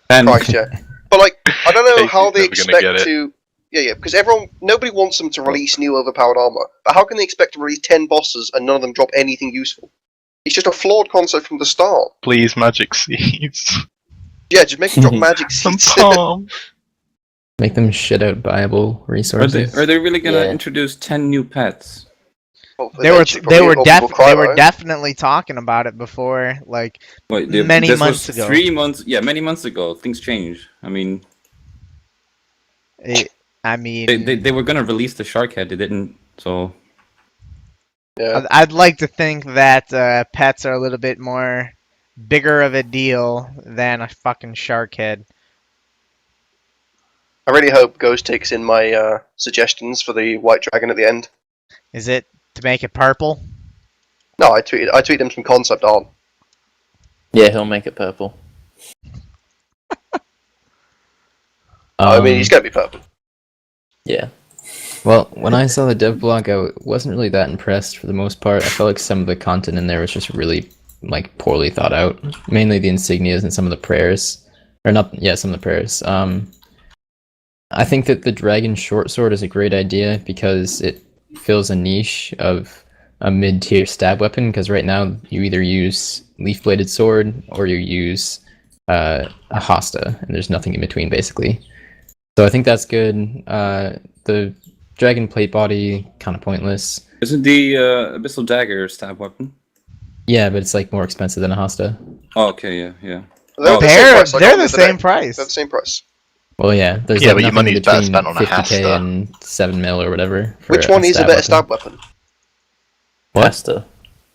And Christ, yeah. But like, I don't know how they Casey's never gonna expect get it. to. Yeah, because nobody wants them to release new overpowered armor. But how can they expect to release 10 bosses and none of them drop anything useful? It's just a flawed concept from the start. Please, magic seeds. Yeah, just make them drop magic Some seeds. palm. Make them shit out viable resources. are they really gonna Yeah. introduce 10 new pets? Well, They were eventually, probably, or people cry they about were it. definitely talking about it before, like Wait, many this months was ago. 3 months. Yeah, many months ago. Things change. I mean, I mean, they were gonna release the shark head. They didn't. So Yeah. I'd like to think that pets are a little bit more bigger of a deal than a fucking shark head. I really hope Ghost takes in my suggestions for the white dragon at the end. Is it to make it purple? No, I tweeted him some concept art. Yeah, he'll make it purple. I mean, he's gonna be purple. Yeah. Well, when I saw the dev blog, I wasn't really that impressed for the most part. I felt like some of the content in there was just really like poorly thought out. Mainly the insignias and some of the prayers, or not? Yeah, some of the prayers. I think that the dragon short sword is a great idea because it fills a niche of a mid-tier stab weapon. Because right now you either use leaf-bladed sword or you use a hosta, and there's nothing in between basically. So I think that's good. The dragon plate body kind of pointless. isn't the abyssal dagger a stab weapon? Yeah, but it's like more expensive than a hosta. Oh, okay, yeah, yeah. They're Oh, the same price. I got They're them the other same day. price. They're the same price. Well, yeah, there's Yeah, like but your nothing money's better between spent on a 50k Hasta. and 7 mil or whatever. For Which one is a better weapon. stab weapon? What? Hasta.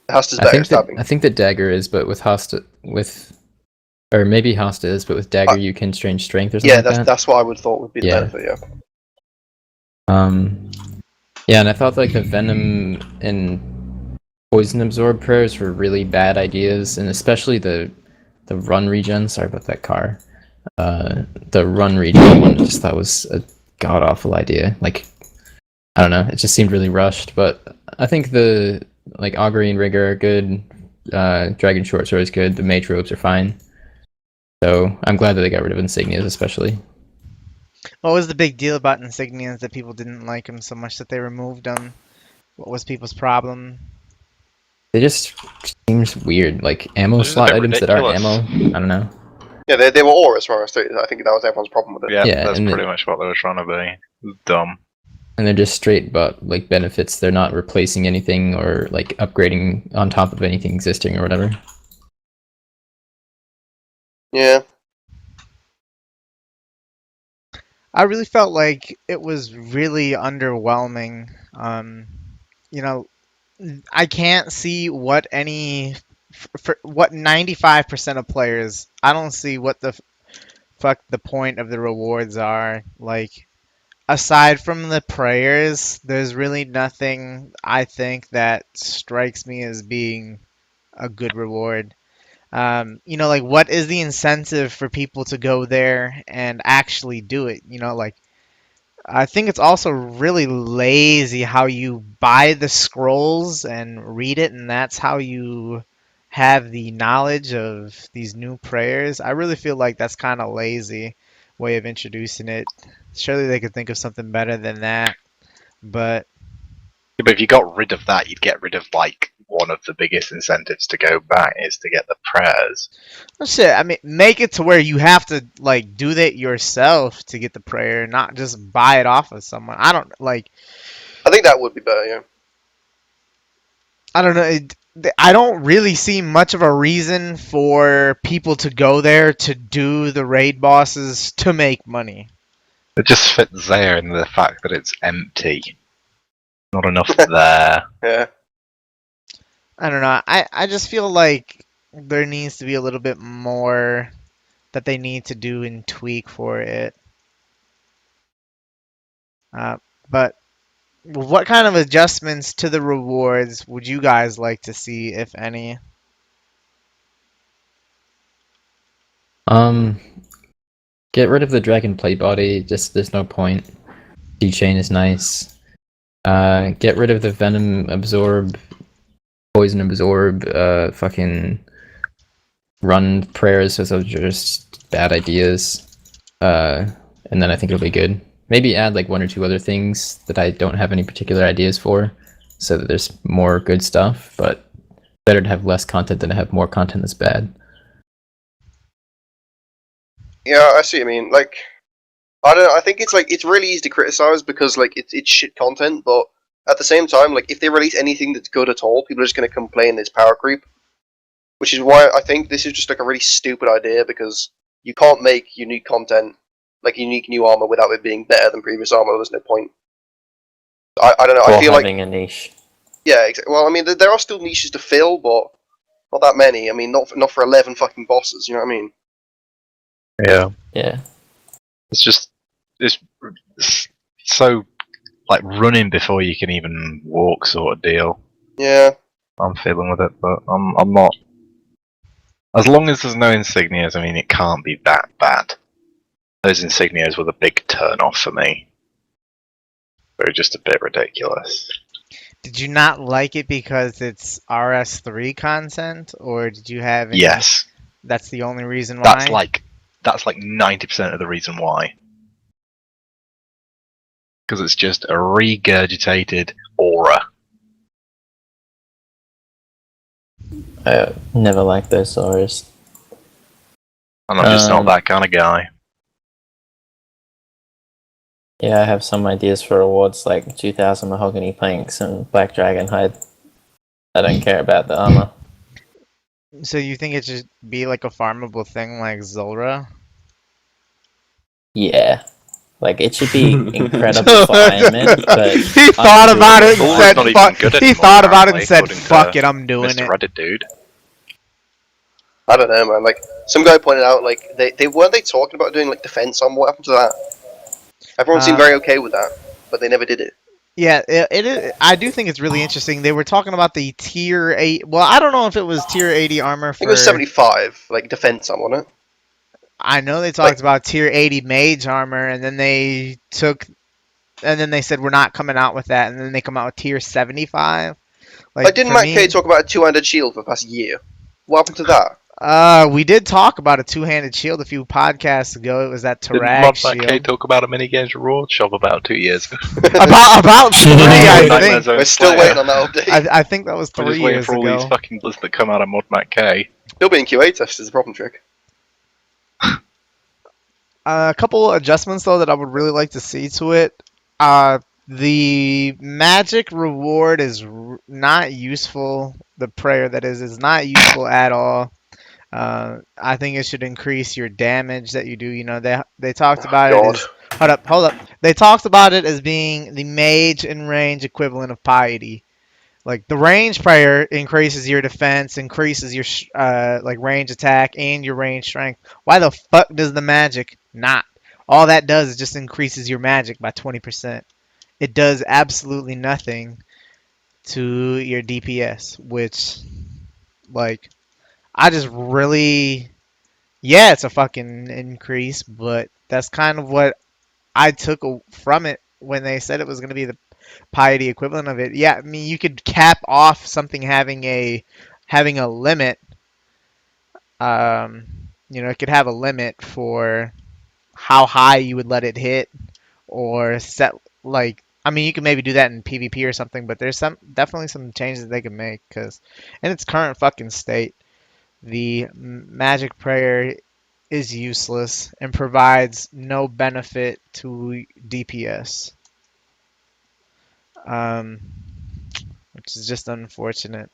Hasta's I better think stabbing. I think the dagger is, but with hosta or maybe hosta is, but with dagger you can strange strength or something Yeah, like that. that's what I would thought would be the Yeah. benefit. Yeah. Yeah, and I thought like the venom and poison absorb prayers were really bad ideas, and especially the run regen. Sorry about that car. The run regen one I just thought was a god awful idea. Like, I don't know, it just seemed really rushed. But I think the like augury and rigor are good. Dragon short sword is good. The mage robes are fine. So I'm glad that they got rid of insignias, especially. What was the big deal about insignias that people didn't like them so much that they removed them? What was people's problem? They just seems weird, like ammo They're just a slot bit items that aren't ridiculous. ammo. I don't know. Yeah, they were auras for us. I think that was everyone's problem with it. Yeah, Yeah, that's and pretty much what they were trying to be. It was dumb. And they're just straight but like benefits. They're not replacing anything or like upgrading on top of anything existing or whatever. Yeah. I really felt like it was really underwhelming. You know, I can't see what what 95% of players. I don't see what the fuck the point of the rewards are. Like, aside from the prayers, there's really nothing I think that strikes me as being a good reward. Like what is the incentive for people to go there and actually do it? Like I think it's also really lazy how you buy the scrolls and read it, and that's how you have the knowledge of these new prayers. I really feel like that's kind of lazy way of introducing it. Surely they could think of something better than that, but Yeah, but if you got rid of that, you'd get rid of like one of the biggest incentives to go back is to get the prayers. well, shit, I mean, make it to where you have to like do that yourself to get the prayer, not just buy it off of someone. I don't like. I think that would be better. Yeah. I don't know. I don't really see much of a reason for people to go there to do the raid bosses to make money. It just fits there in the fact that it's empty. Not enough there. Yeah. I don't know. I just feel like there needs to be a little bit more that they need to do and tweak for it. Uh, but what kind of adjustments to the rewards would you guys like to see, if any? Um, get rid of the dragon plate body. Just there's no point. Keychain is nice. Get rid of the venom absorb, poison absorb. Fucking run prayers. Those are just bad ideas. And then I think it'll be good. Maybe add like one or two other things that I don't have any particular ideas for, so that there's more good stuff. But better to have less content than to have more content that's bad. Yeah, I see what you mean. Like, I don't know, I think it's really easy to criticize because like it's shit content, but at the same time, like if they release anything that's good at all, people are just gonna complain it's power creep. Which is why I think this is just like a really stupid idea because you can't make unique content, like unique new armor, without it being better than previous armor. There's no point. I don't know. Or I feel like having a niche. yeah. Well, I mean, there are still niches to fill, but not that many. I mean, not for 11 fucking bosses. You know what I mean? Yeah. Yeah. It's so like running before you can even walk sort of deal. Yeah. I'm feeling with it, but I'm not. As long as there's no insignias, I mean, it can't be that bad. Those insignias were the big turn off for me. They're just a bit ridiculous. Did you not like it because it's RS3 content, or did you have any... Yes, That's the only reason why? that's like 90% of the reason why. Because it's just a regurgitated aura. I never liked those auras. And I'm just not that kind of guy. Yeah, I have some ideas for awards like 2000 mahogany planks and black dragon hide. I don't care about the armor. So you think it should be like a farmable thing like Zulrah? Yeah. Like, it should be incredible for Iron Man, but... He thought about it and Zulrah's said, not even fuck, good he anymore, thought about it and apparently, said, according to fuck it, I'm doing Mr. it. Reddit dude. I don't know, man. Like some guy pointed out, like they weren't they talking about doing like defense on what happened to that? Everyone seemed very okay with that, but they never did it. Yeah, it is. I do think it's really interesting. They were talking about the tier 8. Well, I don't know if it was tier 80 armor I for. think it was 75, like defense on it. I know they talked about tier 80 mage armor, and then they said we're not coming out with that, and then they come out with tier 75. Like, didn't Matt K talk about a two-handed shield for the past year? What happened to that? We did talk about a two-handed shield a few podcasts ago. It was that Didn't Tarag Mod shield. K talk about a minigames reward shop about 2 years ago? about 3, I Nightmare think. Zone We're still Slayer. waiting on that update. I think that was I'm 3 just waiting years for all ago. these fucking lists that come out of Mod Matt K. Still being QA tested is a problem trick. A couple adjustments though that I would really like to see to it. The magic reward is not useful. The prayer that is not useful at all. I think it should increase your damage that you do. You know, they talked about it as, hold up. They talked about it as being the mage in range equivalent of piety. Like the range prayer increases your defense, increases your like range attack and your range strength. Why the fuck does the magic not? All that does is just increases your magic by 20%. It does absolutely nothing to your DPS, which, like, I just really, yeah, it's a fucking increase, but that's kind of what I took from it when they said it was going to be the piety equivalent of it. Yeah, I mean, you could cap off something having a limit. You know, it could have a limit for how high you would let it hit, or set like. I mean, you can maybe do that in PvP or something, but there's definitely some changes that they can make because in its current fucking state, the magic prayer is useless and provides no benefit to DPS. Which is just unfortunate.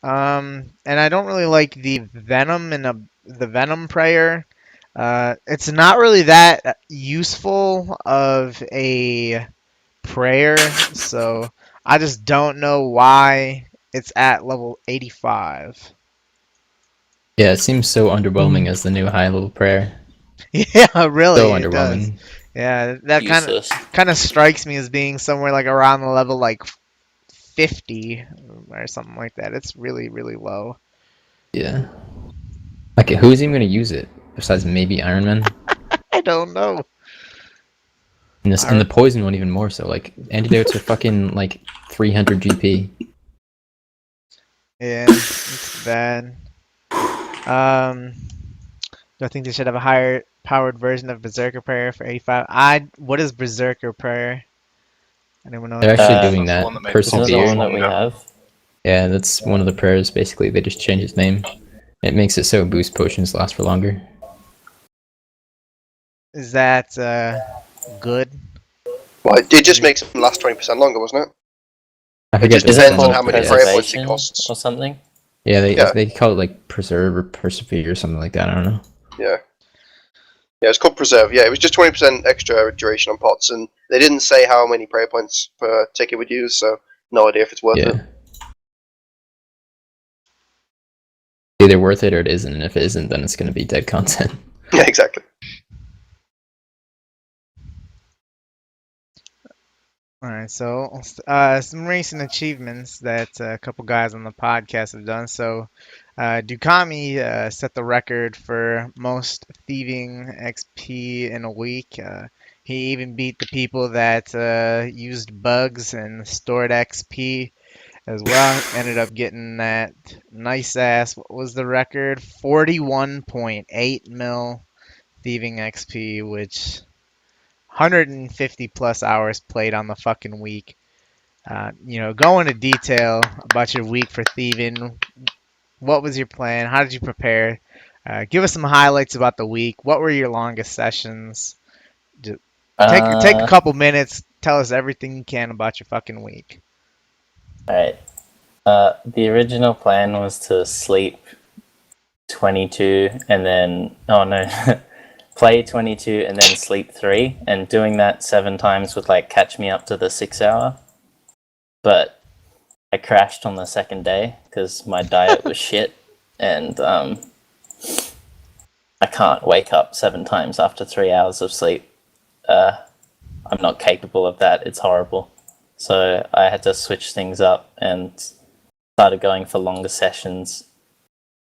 And I don't really like the venom and the venom prayer. It's not really that useful of a prayer, so I just don't know why it's at level 85. Yeah, it seems so underwhelming as the new high level prayer. Yeah, really, So it does. underwhelming. Yeah, that Useless. kind of strikes me as being somewhere like around the level like 50 or something like that. It's really, really low. Yeah. Okay, who's even gonna use it besides maybe Iron Man? I don't know. And the poison one even more so. Like antidotes are fucking like 300 GP. Yeah, it's bad. Do I think they should have a higher powered version of Berserker Prayer for 85? What is Berserker Prayer? Anyone know what They're that actually is? doing That's the that. one that made Isn't it the Persevere. one that we longer. have? Yeah, that's one of the prayers. Basically, they just change its name. It makes it so boost potions last for longer. Is that good? Well, it just makes them last 20% longer, wasn't it? I It forget just the Is it depends on called how percentage, many but yeah, prayer points it preservation costs. or something? yeah, Yeah. they call it like preserve or persevere or something like that. I don't know. Yeah. Yeah, it's called Preserve. Yeah, it was just 20% extra duration on pots, and they didn't say how many prayer points per ticket would use, so no idea if it's worth it. Yeah, either worth it or it isn't. And if it isn't, then it's gonna be dead content. Yeah, exactly. All right, so some recent achievements that a couple guys on the podcast have done. So, Dookami set the record for most thieving XP in a week. He even beat the people that used bugs and stored XP as well. Ended up getting that nice ass. What was the record? 41.8 mil thieving XP, which 150 plus hours played on the fucking week. Go into detail about your week for thieving. What was your plan? How did you prepare? Give us some highlights about the week. What were your longest sessions? Just take a couple minutes. Tell us everything you can about your fucking week. Alright. The original plan was to sleep 22 and then... Oh, no. Play 22 and then sleep 3. And doing that 7 times would, like, catch me up to the 6 hour. But I crashed on the second day because my diet was shit. And I can't wake up 7 times after 3 hours of sleep. I'm not capable of that. It's horrible. So I had to switch things up and started going for longer sessions.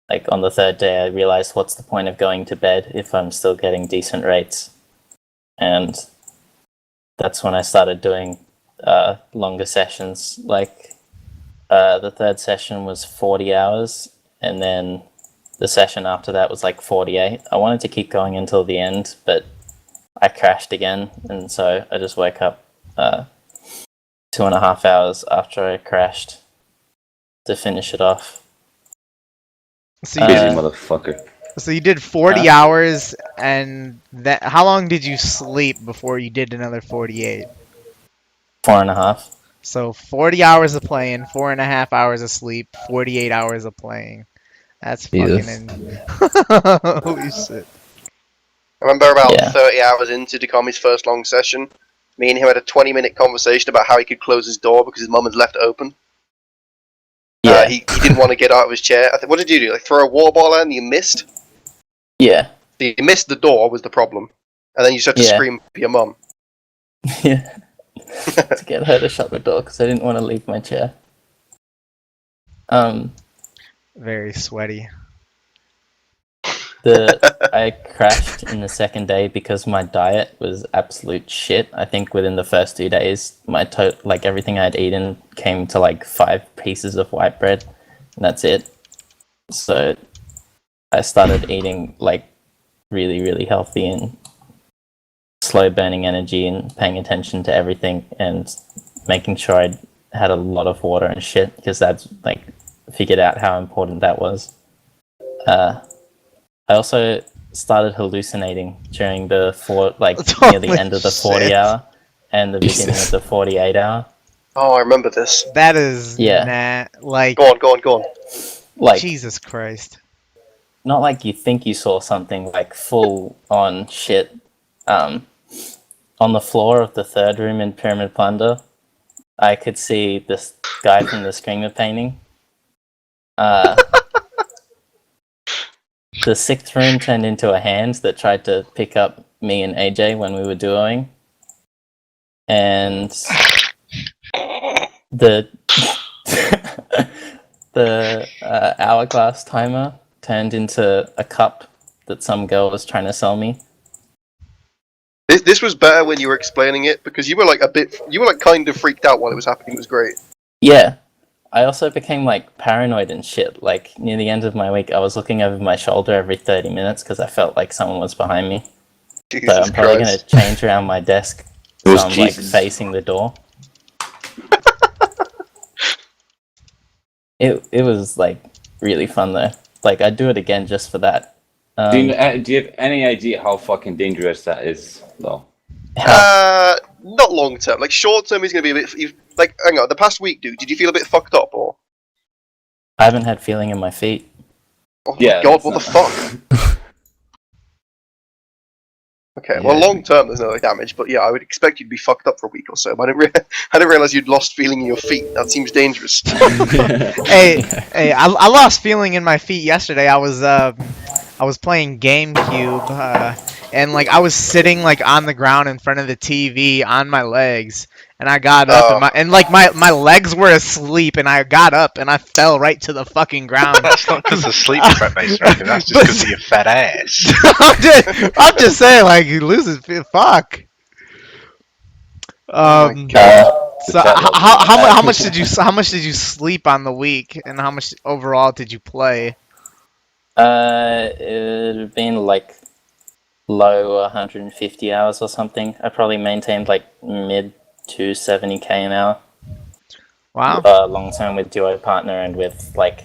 Like on the third day, I realized what's the point of going to bed if I'm still getting decent rates. And that's when I started doing longer sessions. Like the third session was 40 hours, and then the session after that was like 48. I wanted to keep going until the end, but I crashed again, and so I just woke up 2.5 hours after I crashed to finish it off. So Busy you, motherfucker. so you did 40 hours, and that. How long did you sleep before you did another 48? 4.5. So 40 hours of playing, 4.5 hours of sleep, 48 hours of playing. That's fucking Jesus. holy shit. I remember about Yeah. 30 hours into Dookami's first long session, me and him had a 20-minute conversation about how he could close his door because his mum had left it open. Yeah. He didn't want to get out of his chair. What did you do? Like throw a water ball and you missed? Yeah. You missed the door was the problem. And then you just had to Yeah. scream for your mum. Yeah. To get her to shut the door because I didn't want to leave my chair. Very sweaty. I crashed in the second day because my diet was absolute shit. I think within the first 2 days, like everything I'd eaten came to like 5 pieces of white bread, and that's it. So I started eating like really, really healthy and slow burning energy and paying attention to everything and making sure I had a lot of water and shit because that's like figured out how important that was. I also started hallucinating during the near the end of the 40 shit. hour and the beginning of Jesus. the 48 hour. Oh, I remember this. That is Yeah. like Go on. Like, Jesus Christ. not like you think you saw something like full on shit. On the floor of the third room in Pyramid Plunder, I could see this guy from the Screamer painting, The sixth room turned into a hand that tried to pick up me and AJ when we were duoing. And the the hourglass timer turned into a cup that some girl was trying to sell me. This was better when you were explaining it because you were like kind of freaked out while it was happening. It was great. Yeah. I also became like paranoid and shit. Like near the end of my week, I was looking over my shoulder every 30 minutes because I felt like someone was behind me. Jesus So I'm probably going Christ. to change around my desk It was so I'm Jesus. like facing the door. It was like really fun though. Like I'd do it again just for that. Do you have any idea how fucking dangerous that is, though? Not long term. Like short term, he's gonna be a bit. Like, hang on. The past week, dude, did you feel a bit fucked up or? I haven't had feeling in my feet. Oh Yeah, my god, that's what the not- fuck? Okay, well, Yeah. long term, there's no damage, but yeah, I would expect you to be fucked up for a week or so. But I didn't realize you'd lost feeling in your feet. That seems dangerous. Hey, I lost feeling in my feet yesterday. I was playing GameCube, and like I was sitting like on the ground in front of the TV on my legs, and I got up and my legs were asleep, and I got up and I fell right to the fucking ground. That's not because of sleep deprivation, right? That's just because of your fat ass. I'm just saying, like, he loses. Fuck. Oh my So how much did you sleep on the week, and how much overall did you play? It had been like low 150 hours or something. I probably maintained like mid 270k an hour. Wow. Long term with duo partner and with like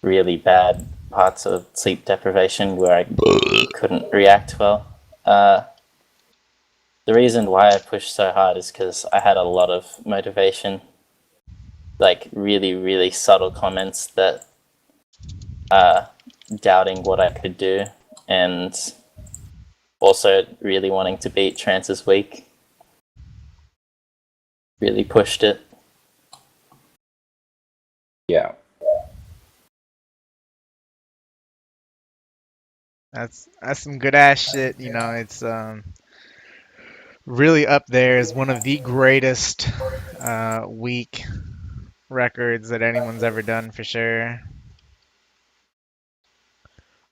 really bad parts of sleep deprivation where I couldn't react well. The reason why I pushed so hard is because I had a lot of motivation, like really, really subtle comments that doubting what I could do, and also really wanting to beat Trance's week. Really pushed it. Yeah. That's some good ass shit. You know, it's really up there as one of the greatest week records that anyone's ever done for sure.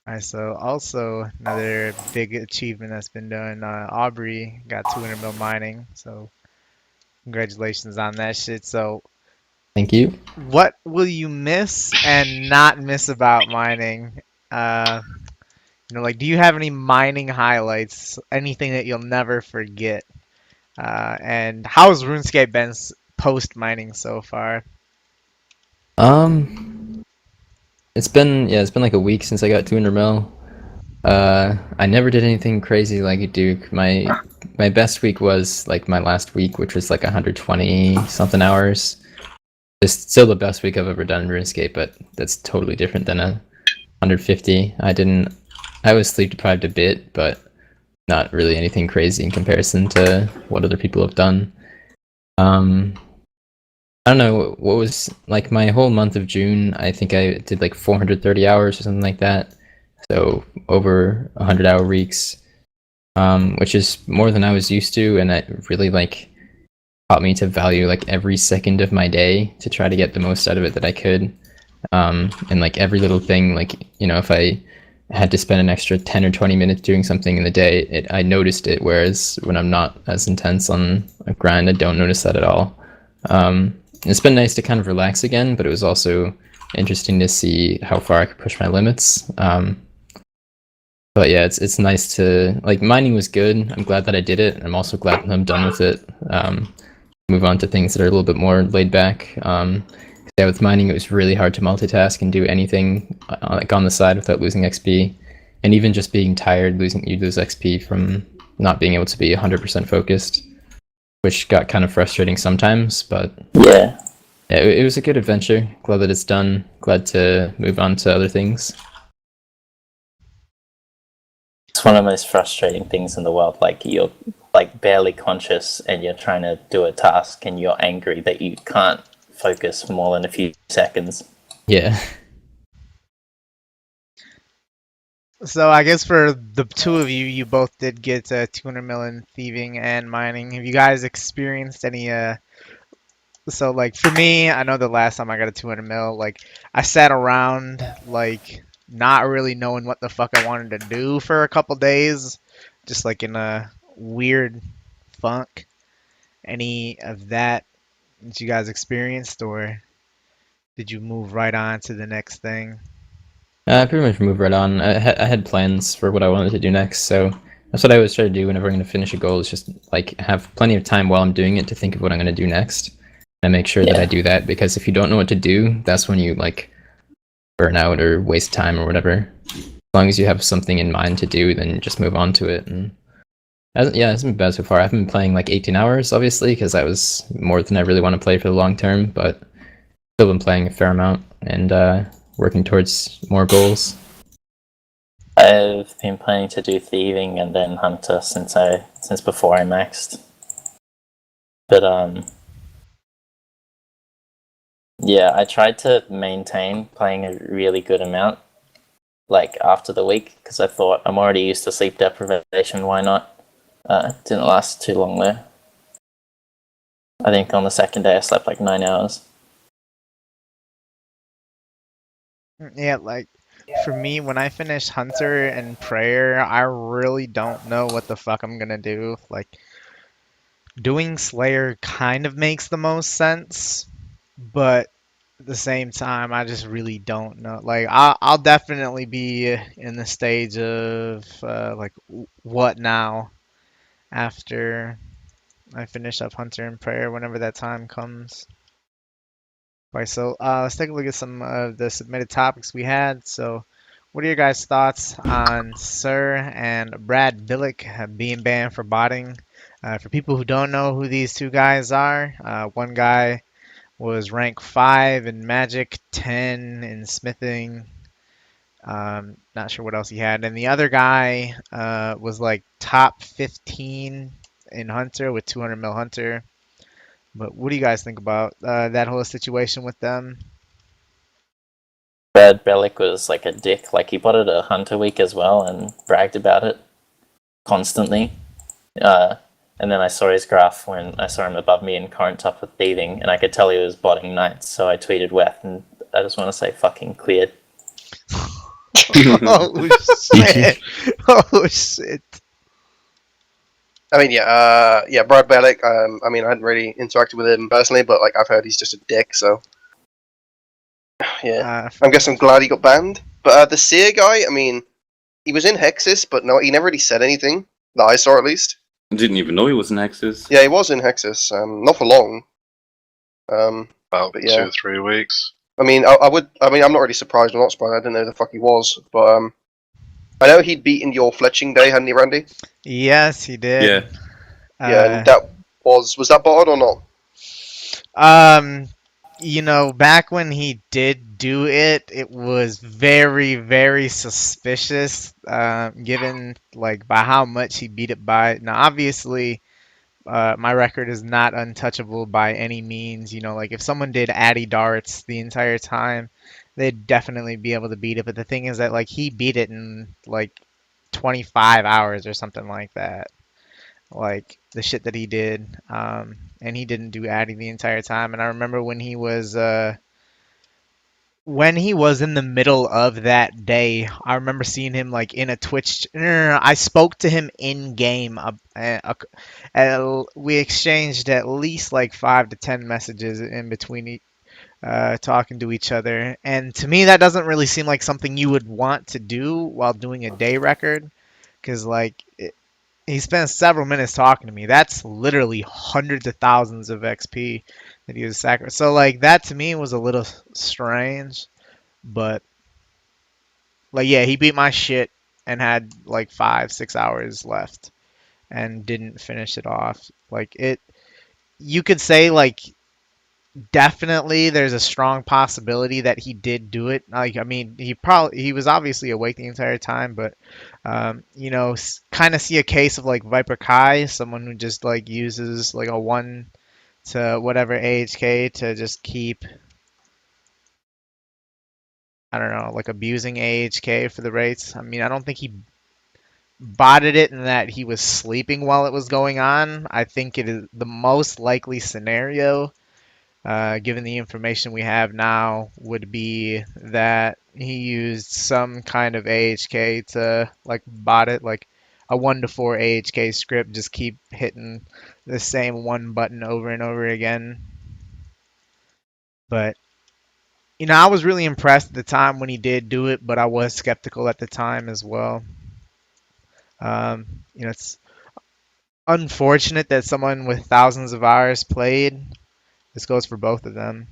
Alright, so also another big achievement that's been done. Aubrey got 200 mil mining, so congratulations on that shit. So Thank you. what will you miss and not miss about mining? You know, like, do you have any mining highlights? Anything that you'll never forget? And how has RuneScape been post mining so far? It's been like a week since I got 200 mil. I never did anything crazy like Duke. My best week was like my last week, which was like 120 something hours. It's still the best week I've ever done in RuneScape, but that's totally different than a 150. I was sleep deprived a bit, but not really anything crazy in comparison to what other people have done. I don't know what was like my whole month of June. I think I did like 430 hours or something like that. So over 100-hour weeks, which is more than I was used to, and that really like taught me to value like every second of my day to try to get the most out of it that I could. And like every little thing, like, you know, if I had to spend an extra 10 or 20 minutes doing something in the day, I noticed it, whereas when I'm not as intense on a grind, I don't notice that at all. It's been nice to kind of relax again, but it was also interesting to see how far I could push my limits. But yeah, it's nice to, like, mining was good. I'm glad that I did it. I'm also glad that I'm done with it. Move on to things that are a little bit more laid back. Yeah, with mining, it was really hard to multitask and do anything like on the side without losing XP. And even just being tired, you lose XP from not being able to be 100% focused, which got kind of frustrating sometimes, but Yeah. it was a good adventure. Glad that it's done. Glad to move on to other things. It's one of the most frustrating things in the world. Like, you're like barely conscious and you're trying to do a task and you're angry that you can't focus for more than a few seconds. Yeah. So I guess for the two of you, you both did get 200 mil in thieving and mining. Have you guys experienced any So like for me, I know the last time I got a 200 mil, like I sat around like not really knowing what the fuck I wanted to do for a couple days, just like in a weird funk. Any of that you guys experienced, or did you move right on to the next thing? I pretty much moved right on. I had plans for what I wanted to do next, so that's what I always try to do whenever I'm going to finish a goal. Is just like have plenty of time while I'm doing it to think of what I'm going to do next, and make sure that I do that. Because if you don't know what to do, that's when you like burn out or waste time or whatever. As long as you have something in mind to do, then just move on to it. And yeah, it's been bad so far. I've been playing like 18 hours, obviously, because that was more than I really want to play for the long term. But still been playing a fair amount and working towards more goals. I've been planning to do thieving and then hunter since before I maxed. But yeah, I tried to maintain playing a really good amount, like after the week, because I thought I'm already used to sleep deprivation. Why not? Didn't last too long though. I think on the second day I slept like 9 hours. Yeah, like for me, when I finish Hunter and Prayer, I really don't know what the fuck I'm gonna do. Like, doing Slayer kind of makes the most sense, but at the same time, I just really don't know. Like, I'll definitely be in the stage of like, what now after I finish up Hunter and Prayer, whenever that time comes. Right, so let's take a look at some of the submitted topics we had. So, what are your guys' thoughts on Sir and Brad Billick being banned for botting? For people who don't know who these two guys are, one guy was rank 5 in Magic, 10 in Smithing. Not sure what else he had. And the other guy was like top 15 in Hunter with 200 mil Hunter. But what do you guys think about that whole situation with them? Brad Bellick was like a dick. Like he botted a hunter week as well and bragged about it constantly. And then I saw his graph when I saw him above me in current top with thieving, and I could tell he was botting knights. So I tweeted Weth, and I just want to say fucking cleared. Oh shit! Oh shit! I mean, yeah, Brad Bellick. I mean, I hadn't really interacted with him personally, but like I've heard he's just a dick. So yeah, I guess I'm glad he got banned. But the Seer guy, I mean, he was in Hexis, but no, he never really said anything that I saw at least. I didn't even know he was in Hexis. Yeah, he was in Hexis. Not for long. About But yeah. 2 or 3 weeks. I mean, I would. I mean, I'm not really surprised or not surprised. I didn't know who the fuck he was, but I know he'd beaten your fletching day, hadn't he, Randy? Yes, he did. Yeah. Yeah, and that was that botted or not? You know, back when he did do it, it was very, very suspicious, given like by how much he beat it by. Now, obviously, my record is not untouchable by any means. You know, like if someone did Addy darts the entire time, they'd definitely be able to beat it. But the thing is that like he beat it in like 25 hours or something like that. Like the shit that he did, and he didn't do Addy the entire time. And I remember when he was in the middle of that day, I remember seeing him like in a Twitch. No, I spoke to him in game. We exchanged at least like 5 to 10 messages in between talking to each other. And to me, that doesn't really seem like something you would want to do while doing a day record, because like he spent several minutes talking to me. That's literally hundreds of thousands of XP that he was sacrificing. So like that to me was a little strange, but like yeah, he beat my shit and had like 5-6 hours left and didn't finish it off. Like it, you could say like definitely there's a strong possibility that he did do it. Like I mean, he was obviously awake the entire time, but you know, kind of see a case of like Viper Kai, someone who just like uses like a 1 to whatever AHK to just keep I don't know, like abusing AHK for the rates. I mean, I don't think he botted it in that he was sleeping while it was going on. I think it is the most likely scenario, given the information we have now, would be that he used some kind of AHK to like bot it, like a 1 to 4 AHK script, just keep hitting the same one button over and over again. But I was really impressed at the time when he did do it, but I was skeptical at the time as well. It's unfortunate that someone with thousands of hours played, this goes for both of them,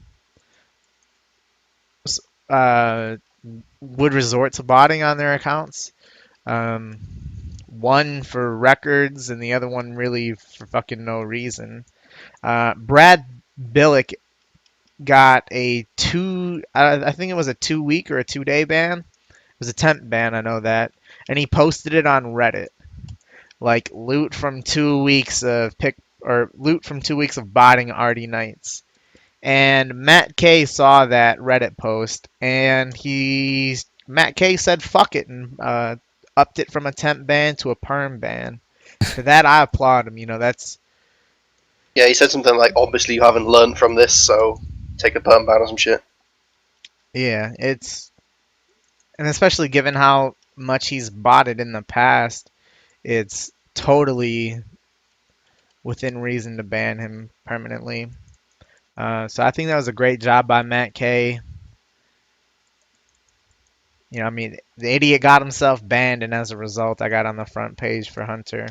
uh, would resort to botting on their accounts. One for records and the other one really for fucking no reason. Brad Billick got a I think it was a 2-week or a 2-day ban. It was a temp ban, I know that. And he posted it on Reddit. Like loot from 2 weeks of loot from 2 weeks of botting RD Knights. And Matt K saw that Reddit post, and Matt K said fuck it and upped it from a temp ban to a perm ban. For that, I applaud him. That's Yeah, he said something like, "Obviously, you haven't learned from this, so take a perm ban or some shit." yeah, and especially given how much he's botted in the past, it's totally within reason to ban him permanently. So I think that was a great job by Matt K. I mean, the idiot got himself banned, and as a result, I got on the front page for Hunter.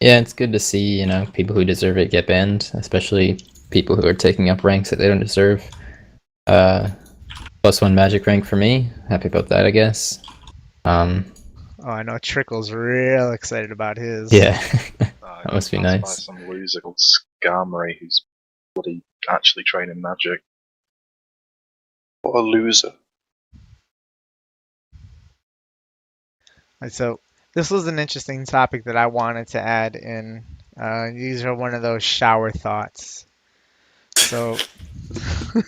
Yeah, it's good to see, people who deserve it get banned, especially people who are taking up ranks that they don't deserve. +1 magic rank for me. Happy about that, I guess. Oh, I know Trickle's real excited about his. Yeah, that must be nice. By some loser called Skarmory who's bloody actually training magic. What a loser. So this was an interesting topic that I wanted to add in. These are one of those shower thoughts. So,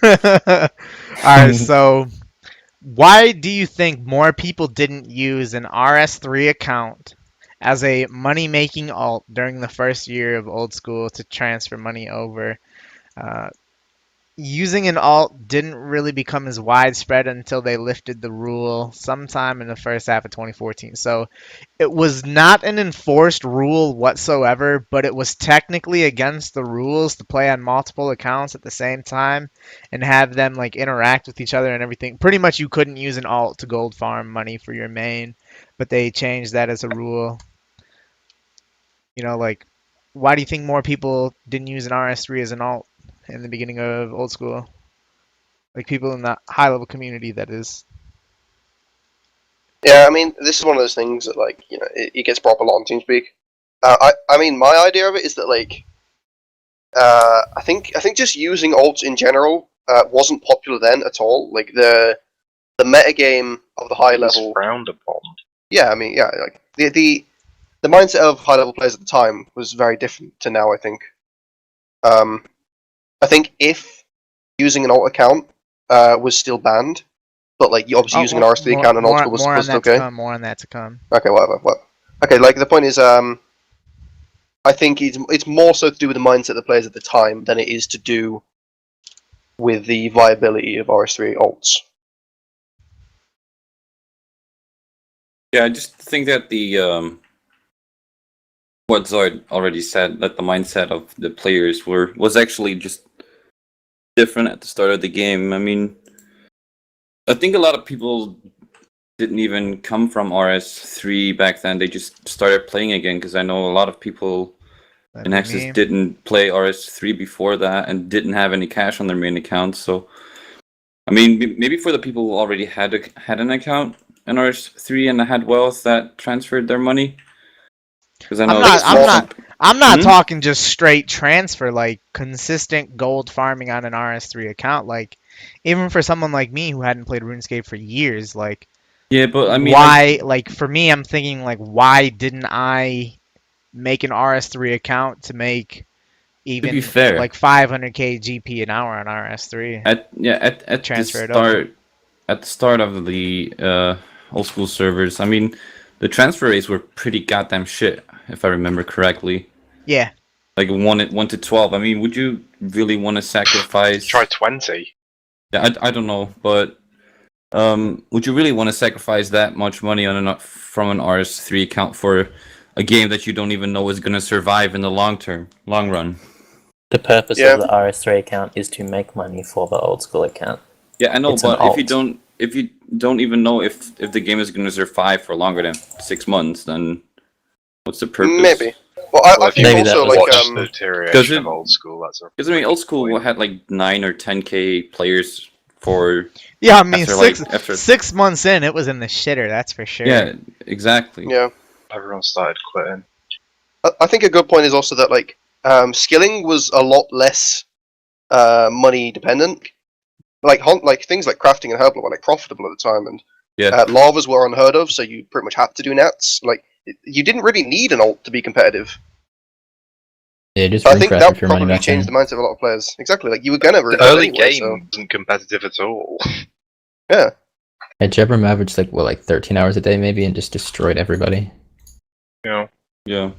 all right. So, why do you think more people didn't use an RS3 account as a money-making alt during the first year of old school to transfer money over? Using an alt didn't really become as widespread until they lifted the rule sometime in the first half of 2014. So it was not an enforced rule whatsoever, but it was technically against the rules to play on multiple accounts at the same time and have them like interact with each other and everything. Pretty much you couldn't use an alt to gold farm money for your main, but they changed that as a rule. Like, why do you think more people didn't use an RS3 as an alt in the beginning of old school? Like people in the high level community, that is. Yeah, I mean, this is one of those things that, like, it gets brought up a lot on TeamSpeak. I mean, my idea of it is that, like, I think just using alts in general wasn't popular then at all. Like the metagame of the high level frowned upon. Yeah, I mean, yeah, like the mindset of high level players at the time was very different to now. I think. I think if using an alt account was still banned, but like you obviously using an RS3 account and old school was okay. More on that to come. Okay, whatever. Okay, like the point is, I think it's more so to do with the mindset of the players at the time than it is to do with the viability of RS3 alts. Yeah, I just think that the what Zoid already said, that the mindset of the players was actually just different at the start of the game. I mean, I think a lot of people didn't even come from RS3 back then. They just started playing again, because I know a lot of people in Hexis didn't play RS3 before that and didn't have any cash on their main account. So, I mean, maybe for the people who already had an account in RS3 and had wealth that transferred their money. Because I know I'm not talking just straight transfer, like consistent gold farming on an RS3 account. Like, even for someone like me who hadn't played RuneScape for years, like, yeah, but I mean, why? Like, for me, I'm thinking like, why didn't I make an RS3 account to make even fair, like 500k GP an hour on RS3. at the Transfer it over. start of the old school servers, I mean, the transfer rates were pretty goddamn shit, if I remember correctly. Yeah. Like 1 to 12. I mean, would you really want to sacrifice? Try 20. Yeah, I don't know, but would you really want to sacrifice that much money on from an RS3 account for a game that you don't even know is going to survive in the long run? The purpose Yeah. of the RS3 account is to make money for the old school account. Yeah, I know, It's an but alt. if you don't even know if the game is going to survive for longer than 6 months, then what's the purpose? Maybe. Well, I think Maybe also that was like Watch the deterioration of old school. That's a Because I mean, old school had like 9 or 10k players for Yeah, I mean, after 6 months in, it was in the shitter, that's for sure. yeah, exactly. yeah. everyone started quitting. I think a good point is also that like skilling was a lot less money dependent. Like things like crafting and herbal were like profitable at the time, and Yeah. lavas were unheard of, so you pretty much had to do nats. Like you didn't really need an alt to be competitive. Yeah, just So I ring think crafting that for money probably back changed then. the mindset of a lot of players. Exactly, like you were gonna The rune early anyway, game so wasn't competitive at all. yeah. Yeah, Jebram averaged like 13 hours a day maybe and just destroyed everybody. Yeah. Yeah.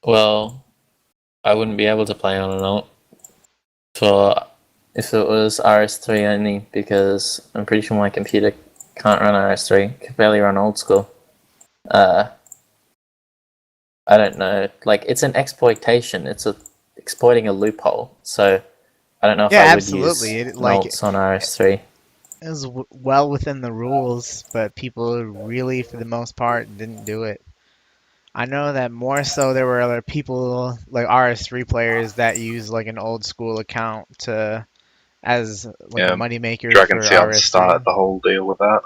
Well, I wouldn't be able to play on an alt for if it was RS3 only, because I'm pretty sure my computer can't run RS3, can barely run old school. I don't know. Like, it's an exploitation. It's exploiting a loophole. So I don't know if Yeah, I would absolutely. use It, like, alts on RS3. it was well within the rules, but people really, for the most part, didn't do it. I know that more so there were other people, like RS3 players, that use like an old school account as like Yeah, a moneymaker Dragon for Theon RS3. started the whole deal with that.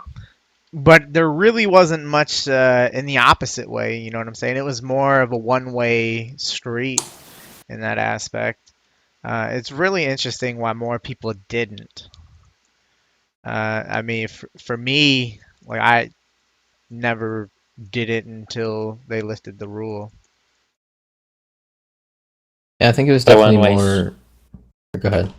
But there really wasn't much in the opposite way, you know what I'm saying? It was more of a one-way street in that aspect. It's really interesting why more people didn't. I mean, for me, like I never did it until they listed the rule. Yeah, I think it was By definitely one-way more. Go ahead.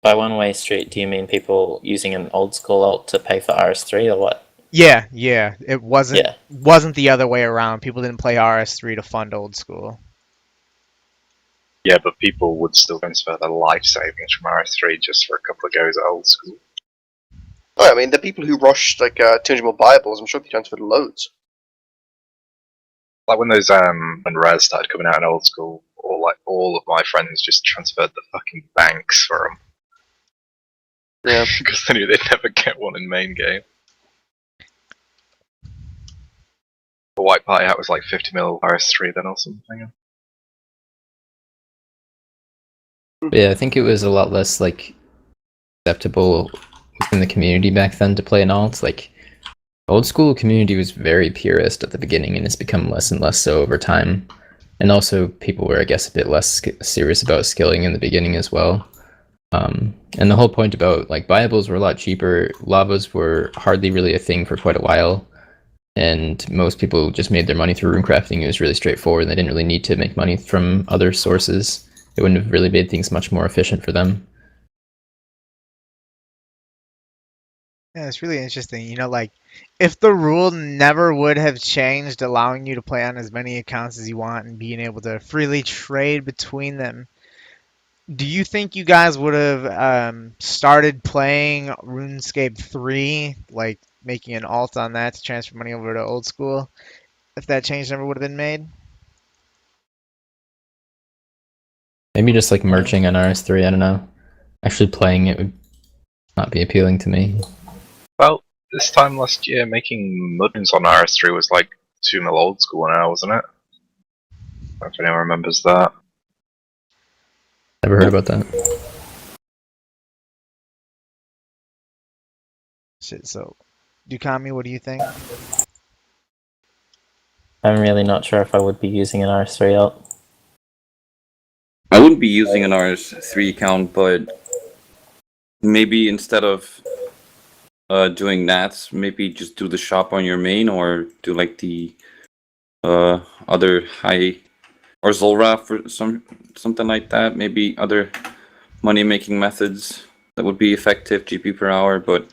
By one-way street, do you mean people using an old school alt to pay for RS3 or what? Yeah, yeah. It wasn't Yeah. wasn't the other way around. People didn't play RS3 to fund old school. Yeah, but people would still transfer their life savings from RS3 just for a couple of goes at old school. Oh, I mean, the people who rushed like 200 more Bibles, I'm sure they transferred loads. Like when those when rares started coming out in old school, or like all of my friends just transferred the fucking banks for them. Yeah. Because they knew they'd never get one in main game. The White Party hat was like 50 mil RS3 then or something. But yeah, I think it was a lot less like acceptable within the community back then to play an alt. Like old school community was very purist at the beginning, and it's become less and less so over time. And also, people were, I guess, a bit less serious about skilling in the beginning as well. And the whole point about like Bibles were a lot cheaper. Lavas were hardly really a thing for quite a while, and most people just made their money through rune crafting. It was really straightforward. They didn't really need to make money from other sources. It wouldn't have really made things much more efficient for them. Yeah, it's really interesting. You know, like if the rule never would have changed, allowing you to play on as many accounts as you want and being able to freely trade between them, do you think you guys would have started playing RuneScape 3, like making an alt on that to transfer money over to old school, if that change never would have been made? Maybe just like merging on RS3, I don't know. Actually playing it would not be appealing to me. Well, this time last year, making Mudrons on RS3 was like 2 mil old school now, wasn't it? I don't know if anyone remembers that. Never heard about that. Shit, so Dookami, what do you think? I'm really not sure if I would be using an RS3 alt. I wouldn't be using an RS3 account, but maybe instead of doing nats, maybe just do the shop on your main, or do like the other high, or Zolra for something like that. Maybe other money-making methods that would be effective GP per hour, but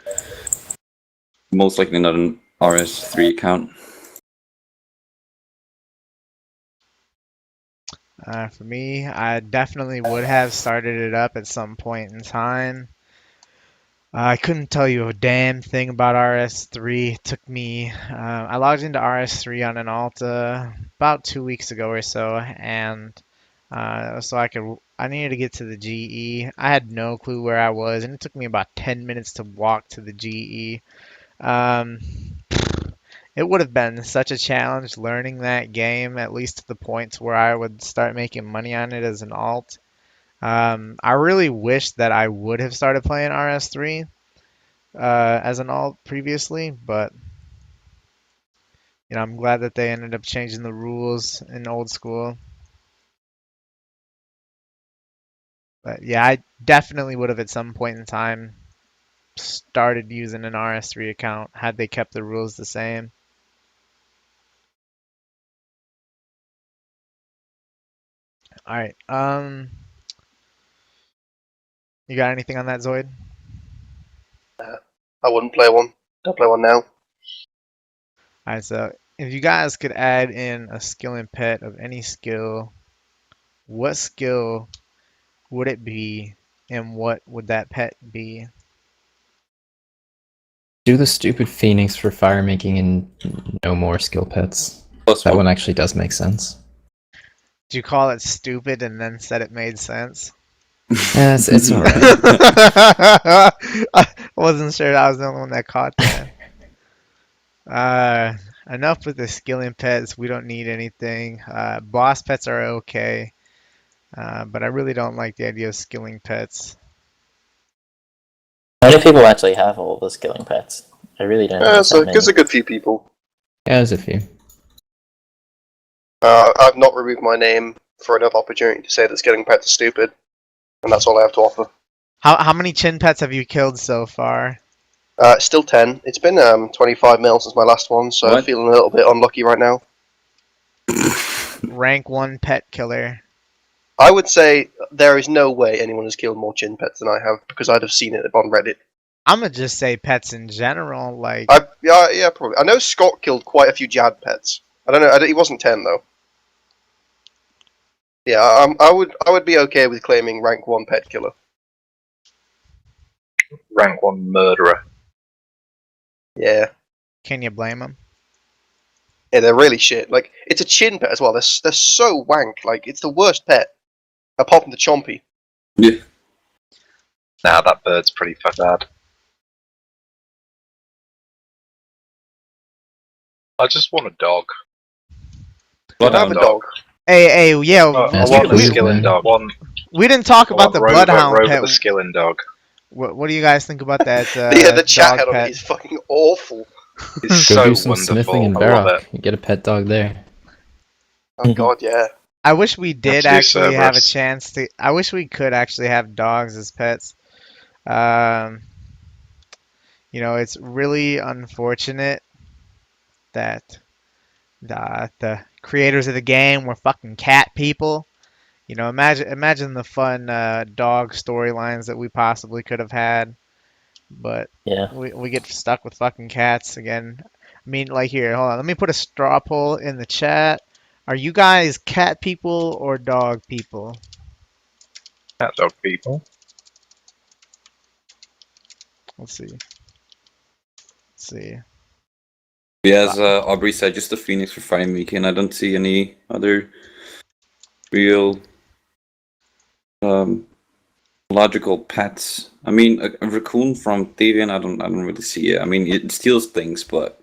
most likely not an RS3 account. For me, I definitely would have started it up at some point in time. I couldn't tell you a damn thing about RS3. It took me, I logged into RS3 on an Alta about 2 weeks ago or so, and so I needed to get to the GE. I had no clue where I was, and it took me about 10 minutes to walk to the GE. It would have been such a challenge learning that game, at least to the point where I would start making money on it as an alt. I really wish that I would have started playing RS3 as an alt previously, but I'm glad that they ended up changing the rules in old school. But yeah, I definitely would have at some point in time started using an RS3 account had they kept the rules the same. All right. You got anything on that, Zoid? I wouldn't play one. Don't play one now. All right. So if you guys could add in a skill and pet of any skill, what skill would it be, and what would that pet be? Do the stupid Phoenix for fire making and no more skill pets. Plus That one. one actually does make sense. Do you call it stupid and then said it made sense? Yeah, it's alright. I wasn't sure I was the only one that caught that. Enough with the skilling pets. We don't need anything. Boss pets are okay, but I really don't like the idea of skilling pets. How many people actually have all the skilling pets? I really don't think that many. There's a good few people. Yeah, there's a few. I've not removed my name for another opportunity to say that skilling pets are stupid, and that's all I have to offer. How many chin pets have you killed so far? Still 10. It's been 25 mil since my last one, so I'm What? feeling a little bit unlucky right now. Rank 1 pet killer. I would say there is no way anyone has killed more chin pets than I have, because I'd have seen it on Reddit. I'm gonna just say pets in general. Like, Yeah, probably. I know Scott killed quite a few Jad pets. I don't know. He wasn't 10 though. Yeah, I would be okay with claiming rank 1 pet killer. Rank 1 murderer. Yeah. can you blame him? Yeah, they're really shit. Like, it's a chin pet as well. They're so wank. Like, it's the worst pet. Apart from the Chompy. Yeah. Nah, that bird's pretty bad. I just want a dog. I have a dog. Hey, yeah. I That's want a pretty skilling cool. dog. One. We didn't talk I about want the bloodhound Rover pet. the skilling dog. What do you guys think about that? Yeah, the chat dog head on pet? it is fucking awful. It's Go so do some smithing in wonderful. I love Barrock. it. You get a pet dog there. Oh god, yeah. I wish we did Absolute actually have a Cerberus. chance to. I wish we could actually have dogs as pets. It's really unfortunate that the creators of the game were fucking cat people. Imagine the fun dog storylines that we possibly could have had, but Yeah. we get stuck with fucking cats again. I mean, like, here, hold on. Let me put a straw poll in the chat. Are you guys cat people or dog people? Cat dog people. Let's see. Yeah, as Aubrey said, just the Phoenix for fire making. I don't see any other real logical pets. I mean, a raccoon from Deviant, I don't really see it. I mean, it steals things, but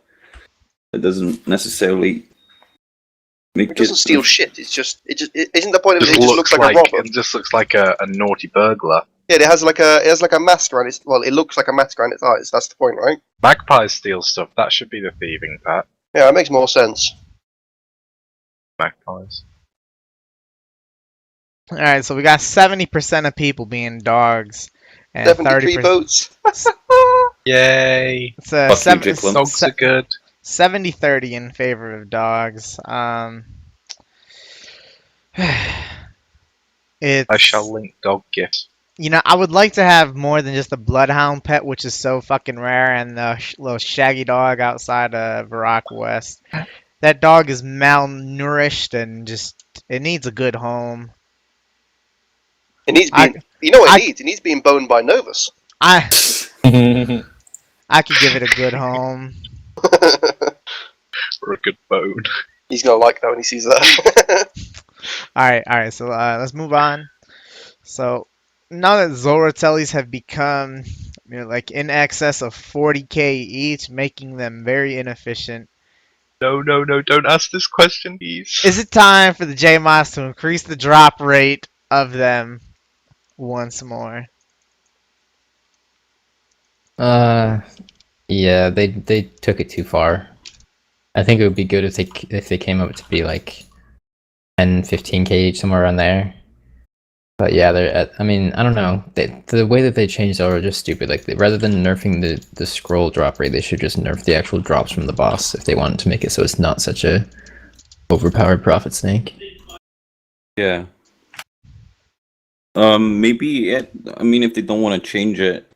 it doesn't necessarily make It doesn't steal shit. It isn't the point of it. It just looks like a robber. It just looks like a naughty burglar. Yeah, it has like a mask around its. Well, it looks like a mask around its eyes. That's the point, right? Magpies steal stuff. That should be the thieving pet. Yeah, it makes more sense. Magpies. All right, so we got 70% of people being dogs, and 73 30%. votes. Yay! It's Fuck you, Jicklin. Dogs are good. 70-30 in favor of dogs. It's, I shall link dog gifts. you know, I would like to have more than just a bloodhound pet, which is so fucking rare, and the little shaggy dog outside of Barack West. That dog is malnourished and just, it needs a good home. It needs I- being. You know what I- it needs? It needs being boned by Novus. I could give it a good home. Or a good bone. He's gonna like that when he sees that. Alright, so let's move on. So, now that Zoratellis have become, you know, like in excess of 40k each, making them very inefficient, No, don't ask this question, please. is it time for the JMOS to increase the drop rate of them once more? Yeah, they took it too far. I think it would be good if they came up to be like 10, 15k each, somewhere around there. But yeah, they're at, I mean, I don't know. The way that they changed are just stupid. Like, rather than nerfing the scroll drop rate, they should just nerf the actual drops from the boss if they wanted to make it so it's not such a overpowered profit snake. Yeah. Maybe it. I mean, if they don't want to change it,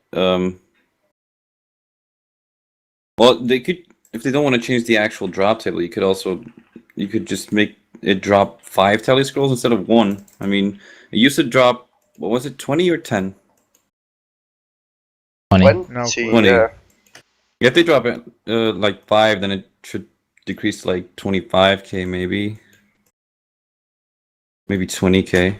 well, they could. If they don't want to change the actual drop table, you could just make it drop 5 tally scrolls instead of 1. I mean, it used to drop. What was it? 20 or 10? 20. No clue. 20. Yeah. If they drop it like 5, then it should decrease to like 25k, maybe 20k.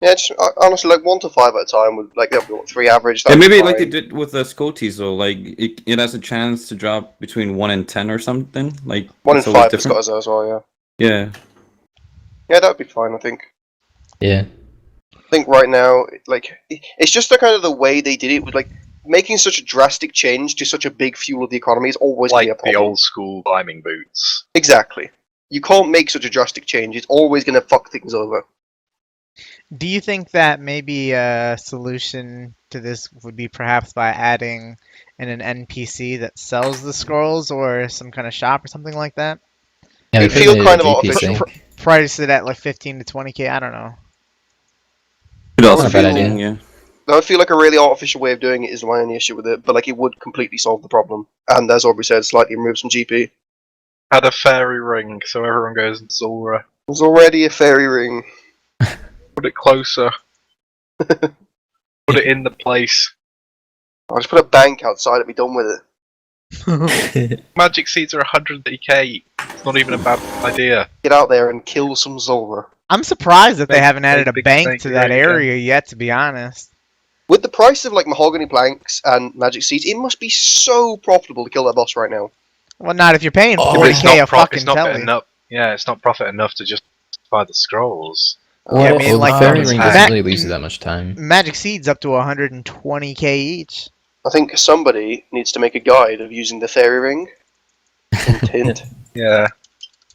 Yeah, just honestly, like 1 to 5 at a time would like that'd be what, 3 average. Yeah, that'd be maybe like they fine. did with the Scoties, though. Like it has a chance to drop between 1 and 10 or something. Like 1 in it's always 5 has got different. us as well. Yeah. Yeah. Yeah, that'd be fine. I think. Yeah. I think right now, like, it's just the kind of the way they did it with like making such a drastic change to such a big fuel of the economy is always gonna be a Like the problem. old school climbing boots. Exactly. You can't make such a drastic change. It's always gonna fuck things over. Do you think that maybe a solution to this would be perhaps by adding in an NPC that sells the scrolls or some kind of shop or something like that? Yeah, They they feel made it kind a of GP artificial. sync. Price it at like 15 to 20k, I don't know. Could also Not a bad be, idea. yeah. Now, I feel like a really artificial way of doing it is my only issue with it, but like it would completely solve the problem. And as Aubrey said, slightly remove some GP. Add a fairy ring so everyone goes Zora. There's already a fairy ring. Put it closer. Put it in the place. I'll just put a bank outside and be done with it. Magic seeds are 130k. It's not even a bad idea. Get out there and kill some Zora. I'm surprised that they Big- haven't added a big bank snake, to that yeah, yeah. area yet, to be honest. With the price of like mahogany planks and magic seeds, it must be so profitable to kill that boss right now. Well, not if you're paying Oh, But it's 40k a not, fucking it's not telly. enough. Yeah, it's not profit enough to just buy the scrolls. Yeah, I Well, mean, the like, fairy um, ring Ma- doesn't really lose you that much time. Magic Seeds up to 120k each. I think somebody needs to make a guide of using the fairy ring. Hint, hint. Yeah.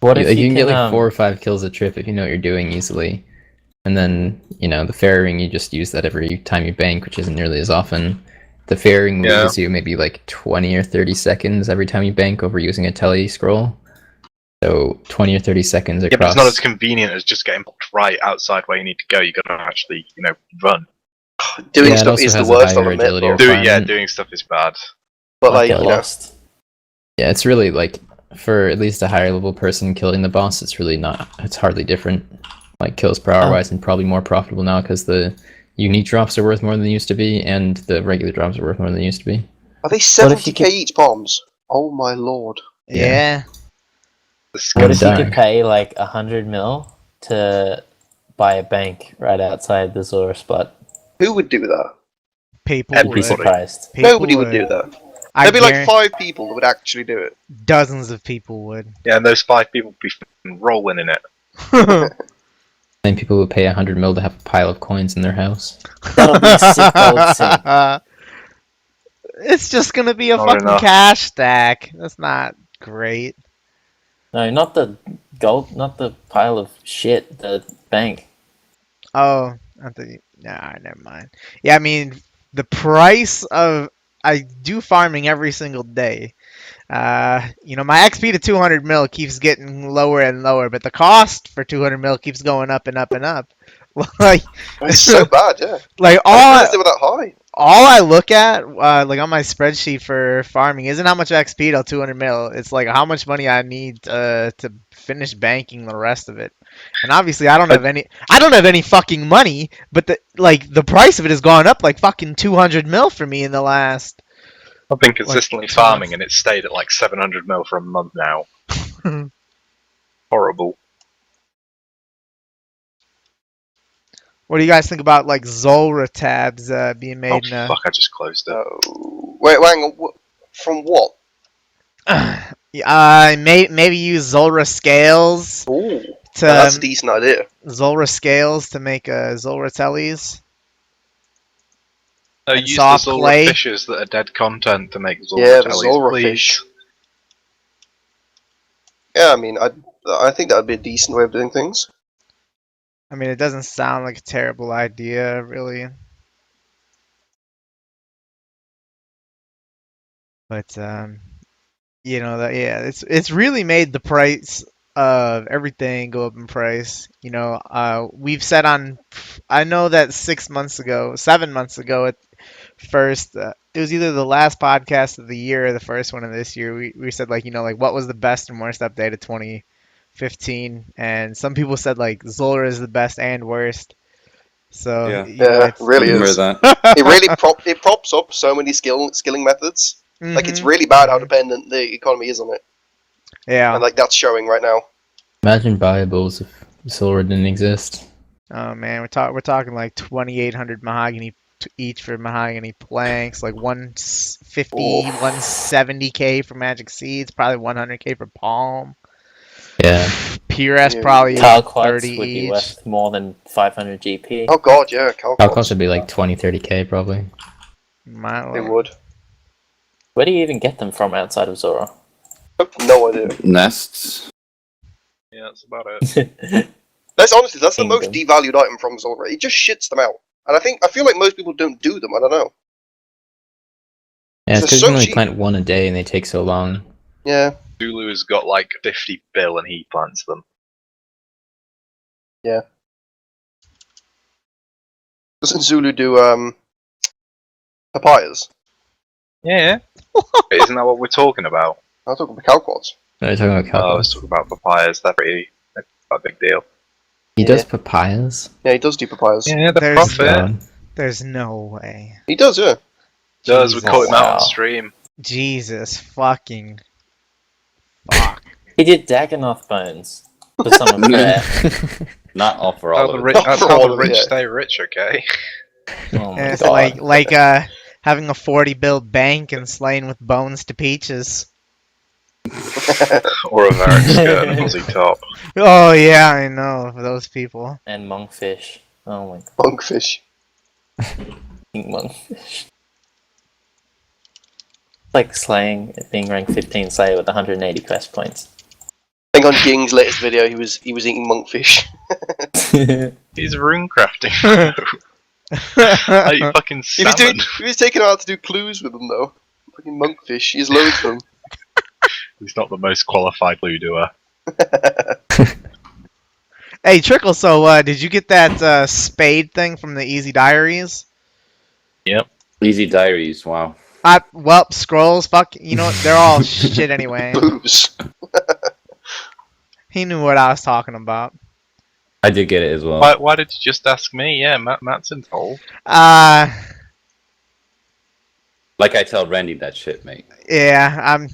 What You, if like, you can get like um, 4 or 5 kills a trip if you know what you're doing easily. And then, you know, the fairy ring, you just use that every time you bank, which isn't nearly as often. The fairy ring Yeah. loses you maybe like 20 or 30 seconds every time you bank over using a tele scroll. So 20 or 30 seconds Yeah, across. but it's not as convenient as just getting blocked right outside where you need to go. You gotta actually, run. Doing Yeah, it stuff also is the has a worst, I'll higher admit. agility But, requirement. Doing stuff is bad. but like like, get you know, lost? Yeah, it's really like, for at least a higher level person killing the boss, it's really not, it's hardly different. Like kills per hour wise, and probably more profitable now because the unique drops are worth more than they used to be, and the regular drops are worth more than they used to be. are they What if you 70k could- each bombs? Oh my lord. Yeah. The What Gonna if you die. could pay like 100 mil to buy a bank right outside the Zora spot? Who would do that? People I'd be would. surprised. People Nobody would do that. I There'd be like guarantee 5 people that would actually do it. dozens of people would. Yeah, and those 5 people would be f***ing rolling in it. Then people would pay 100 mil to have a pile of coins in their house. That'll be a sick gold sink. It's just gonna be a Not fucking enough. cash stack. That's not great. No, not the gold, not the pile of shit, the bank. Oh, I thought nah, never mind. Yeah, I mean, the price of I do farming every single day. My XP to 200 mil keeps getting lower and lower, but the cost for 200 mil keeps going up and up and up. like, It's so bad, yeah. like I didn't all realize they were that high. all I look at, like on my spreadsheet for farming, isn't how much XP till 200 mil. It's like how much money I need to finish banking the rest of it. And obviously, I don't have any. I don't have any fucking money. But the price of it has gone up like fucking 200 mil for me in the last. I've been consistently Like, farming and it's stayed at like 700 mil for a month now. Horrible. What do you guys think about like Zulrah tabs being made Oh in a? fuck! I just closed it. Wait, hang on. From what? Maybe use Zulrah scales Ooh, to that's a decent idea. Zulrah scales to make Zulrah tellies. No, And use the soft Zulrah clay. fishes that are dead content to make Zulrah Yeah, the tellies, Zulrah please. fish. Yeah, I mean, I think that would be a decent way of doing things. I mean, it doesn't sound like a terrible idea, really. But it's really made the price of everything go up in price. We've said I know that 7 months ago at first, it was either the last podcast of the year or the first one of this year. We said like what was the best and worst update of 2015, and some people said like Zulrah is the best and worst. So Yeah. Yeah, it really Remember is. that? It really it props up so many skilling methods. Like it's Mhm. really bad how dependent the economy is on it, Yeah. and like that's showing right now. Imagine viables if Silver didn't exist. Oh man, we're talking like 2,800 mahogany each for mahogany planks, like 150, Oh. 170k for magic seeds, probably 100k for palm. Yeah. PRS Yeah. probably Calquites 30 would be each. worth more than 500 GP. Oh god, yeah, Calcos would be like 20-30k probably. My They lord. would. Where do you even get them from outside of Zora? No idea. Nests. Yeah, that's about it. That's the Kingdom. most devalued item from Zulrah. It just shits them out, and I feel like most people don't do them. I don't know. Yeah, it's They're because so you can only cheap. plant one a day and they take so long. Yeah, Zulu has got like 50 bill and he plants them. doesn't Zulu do papayas? Yeah. Isn't that what we're talking about? I was talking about calquads. No, you're talking about Oh, I was Calcos. talking about papayas. They're a big deal. He Yeah. does papayas? Yeah, he does do papayas. Yeah, the There's- profit. God. There's no way. He does, yeah. Does we Jesus. call him out on Wow. stream? Jesus fucking fuck. He did Dagonoth bones for some of prayer. Not all for How all the of rich, it. Not for how all the of it, rich yeah. stay rich, okay? Oh my And it's god. like having a 40 bill bank and slaying with bones to peaches. Or a Varric skirt and fuzzy top. Oh yeah, I know for those people. And monkfish. Oh my god. Monkfish. Monkfish. Like slaying, being ranked 15 Slayer with 180 quest points. I think on Ging's latest video, he was eating monkfish. He's rune crafting. Like fucking salmon. He was taking out to do clues with them though. Fucking monkfish. He has loads of them. He's not the most qualified Ludoer. Hey Trickle, so did you get that spade thing from the Easy Diaries? Easy diaries, wow. Well, scrolls, fuck, they're all shit anyway. Booze. He knew what I was talking about. I did get it as well. Why did you just ask me? Yeah, Matt's involved. Like I tell Randy that shit, mate. Yeah,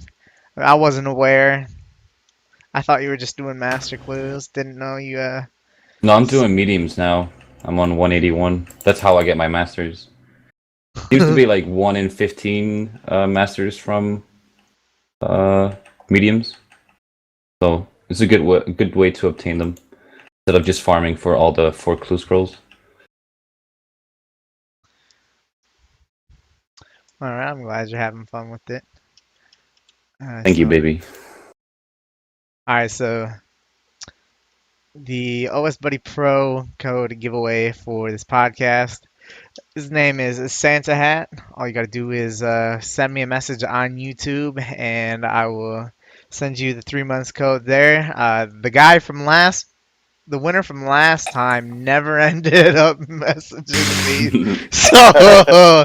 I wasn't aware. I thought you were just doing master clues. Didn't know you. No, I'm doing mediums now. I'm on 181. That's how I get my masters. Used to be like 1 in 15 masters from mediums. So it's a good way to obtain them instead of just farming for all the 4 clue scrolls. All right, I'm glad you're having fun with it. Thank you, baby. All right, so the OS Buddy Pro code giveaway for this podcast. His name is Santa Hat. All you gotta do is send me a message on YouTube, and I will send you the 3 months code there. The winner from last time never ended up messaging me, so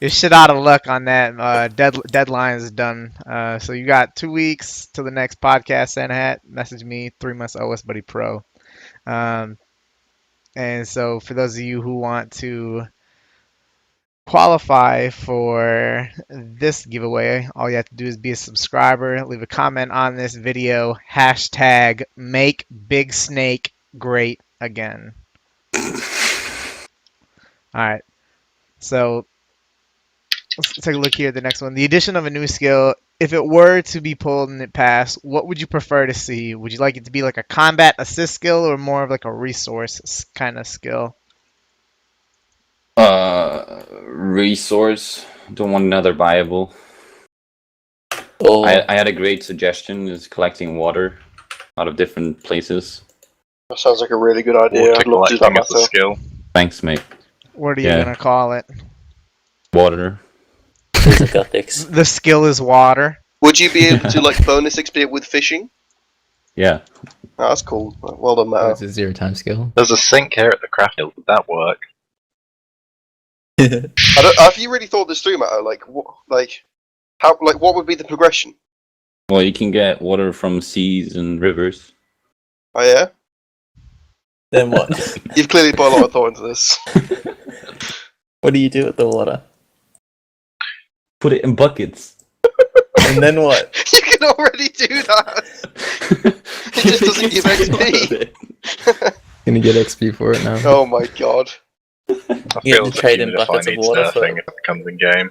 you're shit out of luck on that. Deadline is done. So you got 2 weeks till the next podcast. Santa Hat, message me 3 months OS Buddy Pro. Um, and so for those of you who want to qualify for this giveaway, all you have to do is be a subscriber, leave a comment on this video, hashtag make Big Snake great again. Alright, so let's take a look here at the next one. The addition of a new skill. If it were to be pulled and it passed, what would you prefer to see? Would you like it to be like a combat assist skill or more of like a resource kind of skill? Resource. Don't want another viable. Oh, I had a great suggestion: is collecting water out of different places. That sounds like a really good idea. Water I'd love to do that collecting as a myself. skill. Thanks, mate. What are you Yeah. gonna call it? Water. these are gothics. The skill is water. Would you be able to like bonus XP with fishing? Yeah. Oh, that's cool. Well done, Oh, Matto. it's a 0 time skill. There's a sink here at the craft guild. Would that work? Have you really thought this through, Matto? Like, what would be the progression? Well, you can get water from seas and rivers. Oh yeah, Then what? you've clearly put a lot of thought into this. What do you do with the water? Put it in buckets. And then what? You can already do that. It just doesn't give XP. Gonna get XP for it now. Oh my god. I You feel have to trade in humidify buckets of needs water nerfing for- if it comes in game.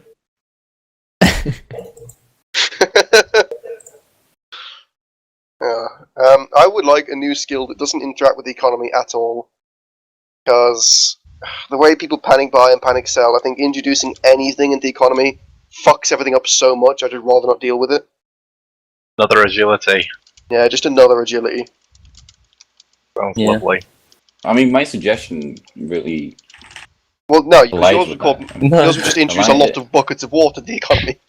Yeah. I would like a new skill that doesn't interact with the economy at all. Because the way people panic buy and panic sell, I think introducing anything into the economy fucks everything up so much, I'd rather not deal with it. Another agility. Yeah, just another agility. Sounds Yeah. lovely. I mean, my suggestion really Well, no, yours aligns would, with call, that. yours would just introduce a Aligned lot it. of buckets of water to the economy.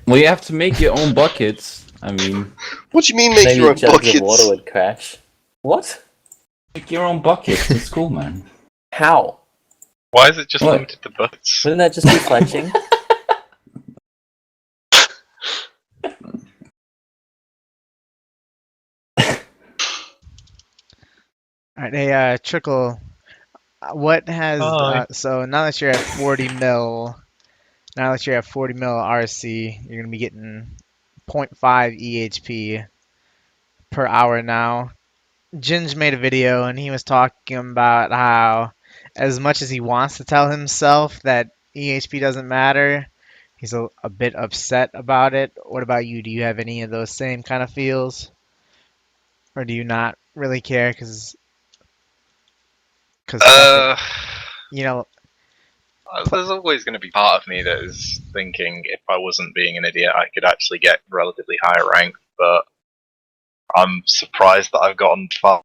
Well, you have to make your own buckets. I mean, What do you mean make Maybe your own jugs buckets? of water would crash. What? make your own buckets. It's cool, man. How? Why is it just What? limited to butts? Wouldn't that just be fletching? All right, hey, Trickle, what has Hi. so now that you're at 40 mil, RC, you're gonna be getting 0.5 EHP per hour now. Ginge made a video and he was talking about how, as much as he wants to tell himself that EHP doesn't matter, he's a bit upset about it. What about you? Do you have any of those same kind of feels, or do you not really care? Because you know, There's always going to be part of me that is thinking if I wasn't being an idiot, I could actually get relatively high rank, but I'm surprised that I've gotten far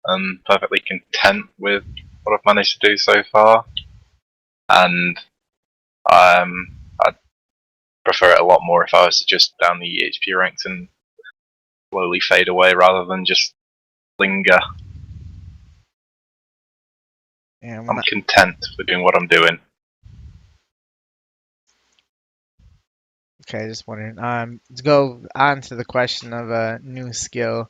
and perfectly content with what I've managed to do so far. And I'd prefer it a lot more if I was to just down the EHP ranks and slowly fade away rather than just linger. yeah, I'm content with doing what I'm doing. okay, just wondering. To go on to the question of a new skill.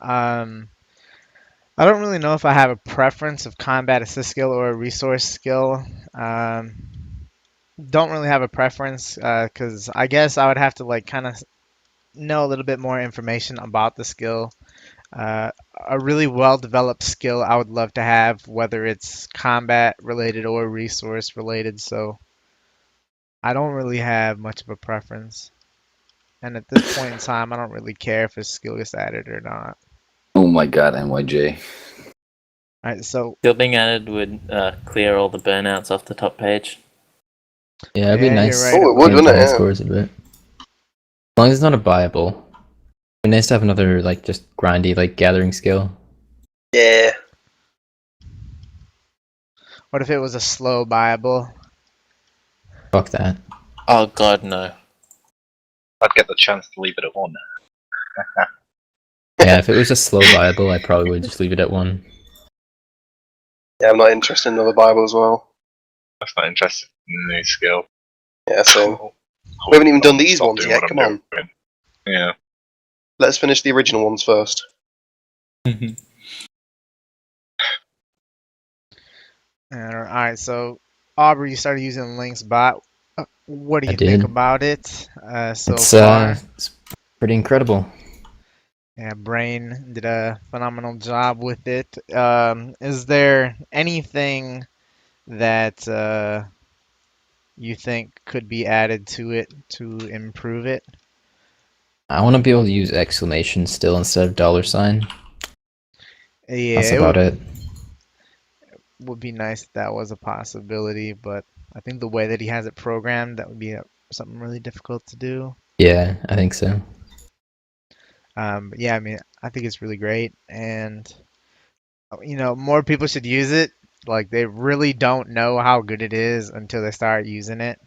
I don't really know if I have a preference of combat assist skill or a resource skill. Don't really have a preference because I guess I would have to like kind of know a little bit more information about the skill. A really well-developed skill I would love to have, whether it's combat related or resource related. So I don't really have much of a preference. And at this point in time, I don't really care if a skill gets added or not. Oh my god, NYJ. All right, so Still being added would clear all the burnouts off the top page. Yeah, it'd be Yeah, nice. you're right. Oh, it would, to wouldn't it? increase Yeah. scores a bit. As long as it's not a viable. It'd be nice to have another like just grindy like gathering skill. Yeah. What if it was a slow Bible? Fuck that. Oh god, no. I'd get the chance to leave it at 1. Yeah, if it was a slow Bible, I probably would just leave it at 1. Yeah, I'm not interested in another Bible as well. That's not interested in the new skill. Yeah, so we haven't even done these Stop ones doing yet. what Come I'm on, doing. Yeah. let's finish the original ones first. Alright, so Aubrey, you started using Link's bot. What do I you think did. about it so It's far? it's pretty incredible. Yeah, Brain did a phenomenal job with it. Is there anything that you think could be added to it to improve it? I want to be able to use exclamation still instead of $sign. Yeah, That's it about it. would be nice if that was a possibility, but I think the way that he has it programmed, that would be something really difficult to do. Yeah, I think so. But yeah, I mean, I think it's really great, and more people should use it. Like, they really don't know how good it is until they start using it.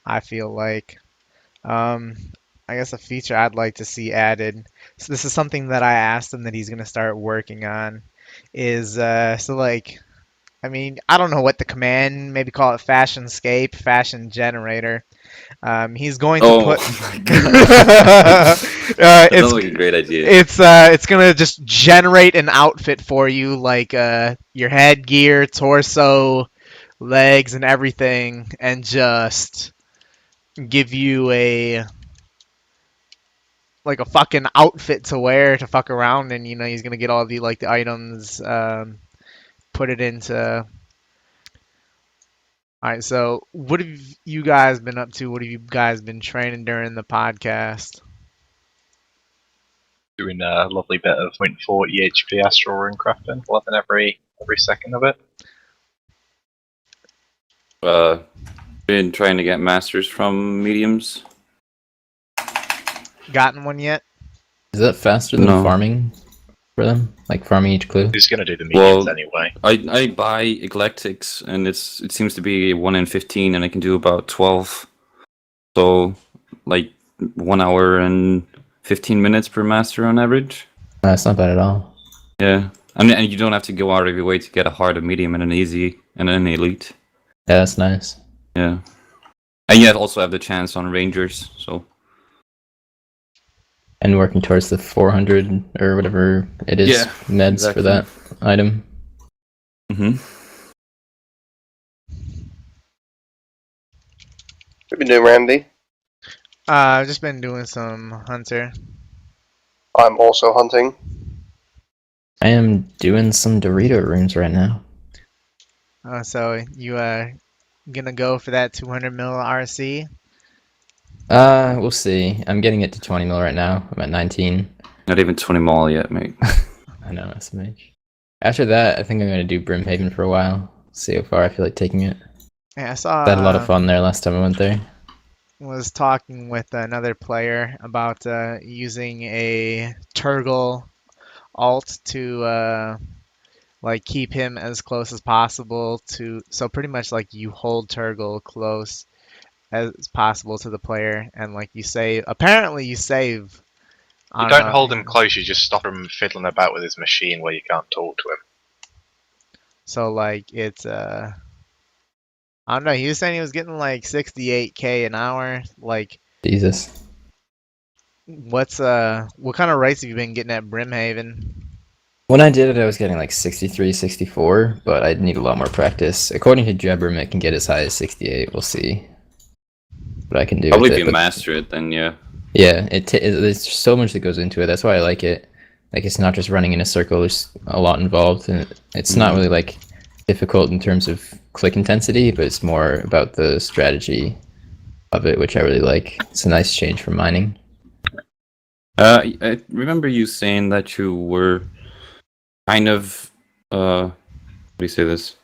I feel like, um, I guess a feature I'd like to see added. So this is something that I asked him that he's gonna start working on. So like, I mean, I don't know what the command, maybe call it fashionscape, fashion generator. He's going to put. my god. That It's sounds like a great idea. it's gonna just generate an outfit for you, like your headgear, torso, legs, and everything, and just give you a fucking outfit to wear to fuck around, and he's gonna get all the items, put it into. All right, so what have you guys been up to? What have you guys been training during the podcast? Doing a lovely bit of 0.40 HP astral rune crafting, 11 every second of it. Been trying to get masters from mediums. Gotten one yet? Is that faster than No. farming for them? Like farming each clue? Who's gonna do the mediums Well, anyway? I buy eclectics and it seems to be 1 in 15 and I can do about 12. So like 1 hour and 15 minutes per master on average. That's not bad at all. Yeah. And you don't have to go out of your way to get a hard, a medium, and an easy, and an elite. Yeah, that's nice. Yeah. And you also have the chance on rangers, so. And working towards the 400 or whatever it is, Yeah, meds exactly. for that item. Mm-hmm. What have you been doing, Randy? I've just been doing some hunter. I'm also hunting. I am doing some Dorito runes right now. So you gonna go for that 200 mil RC? We'll see. I'm getting it to 20 mil right now. I'm at 19. Not even 20 mall yet, mate. I know, SMH. After that, I think I'm going to do Brimhaven for a while. See how far I feel like taking it. Yeah, I saw. I had a lot of fun there last time I went there. Was talking with another player about using a Turgle alt to like keep him as close as possible to. So pretty much like you hold Turgle close as possible to the player, and like you save. Apparently, you save. You don't hold him close, you just stop him fiddling about with his machine where you can't talk to him. So like it's I don't know. He was saying he was getting like 68k an hour. Like, Jesus. what kind of rates have you been getting at Brimhaven? When I did it, I was getting like 63, 64, but I'd need a lot more practice. According to Jebrim, it can get as high as 68. We'll see what I can do. Probably with if it, you but master it, then yeah. yeah, there's so much that goes into it. That's why I like it. Like, it's not just running in a circle. There's a lot involved, and it's not really like difficult in terms of click intensity, but it's more about the strategy of it, which I really like. It's a nice change from mining. I remember you saying that you were kind of, how do you say this?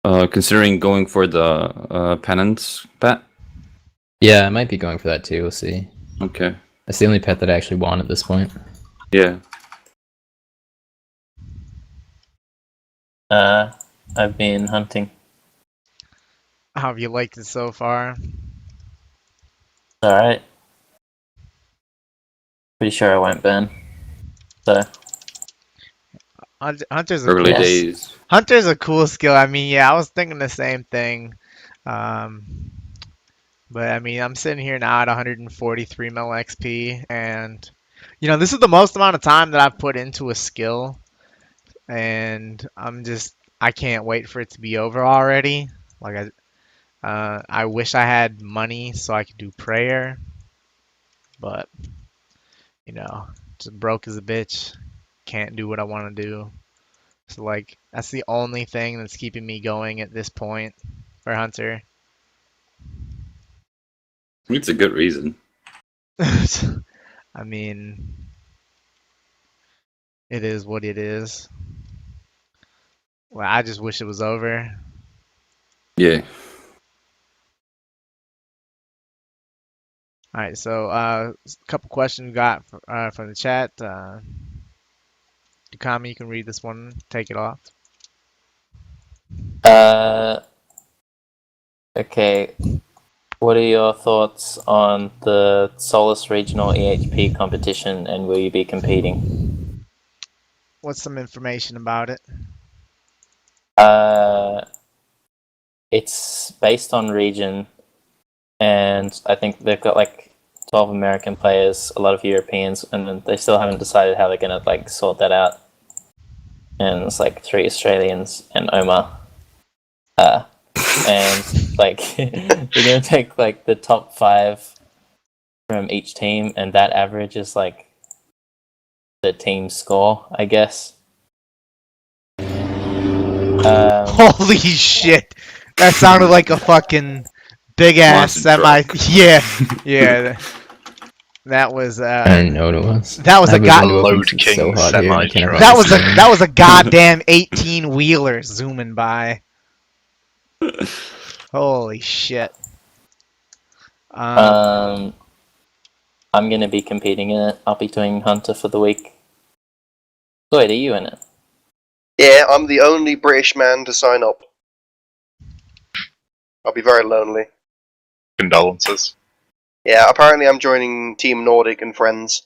Considering going for the penance pet? Yeah, I might be going for that too. We'll see. Okay. That's the only pet that I actually want at this point. Yeah. I've been hunting. How have you liked it so far? Alright. Pretty sure I won't burn. So, Hunter's a Early cool. Yes. days. Hunter's a cool skill. I mean, yeah, I was thinking the same thing. But I mean, I'm sitting here now at 143 mil XP, and this is the most amount of time that I've put into a skill, and I can't wait for it to be over already. Like I wish I had money so I could do prayer, but just broke as a bitch. Can't do what I want to do. So like that's the only thing that's keeping me going at this point for Hunter. It's a good reason. I mean, it is what it is. Well, I just wish it was over. Yeah. All right, so a couple questions we got from the chat. Dookami, you can read this one. Take it off. Okay. What are your thoughts on the Solus Regional EHP competition, and will you be competing? What's some information about it? It's based on region, and I think they've got like 12 American players, a lot of Europeans, and then they still haven't decided how they're gonna like sort that out. And it's like 3 Australians and Omar. And like they're gonna take like the top 5 from each team, and that average is like the team score, I guess. Holy shit! That sounded like a fucking big ass Monster semi. truck. Yeah, yeah. That was I didn't know what it was. that was a I was god. in Wilkins, Load it's so King hot here, I can't semi-truck. That was a goddamn 18 wheeler zooming by. Holy shit. I'm gonna be competing in it. I'll be doing Hunter for the week. Zoid, are you in it? Yeah, I'm the only British man to sign up. I'll be very lonely. Condolences. Yeah, apparently I'm joining Team Nordic and Friends.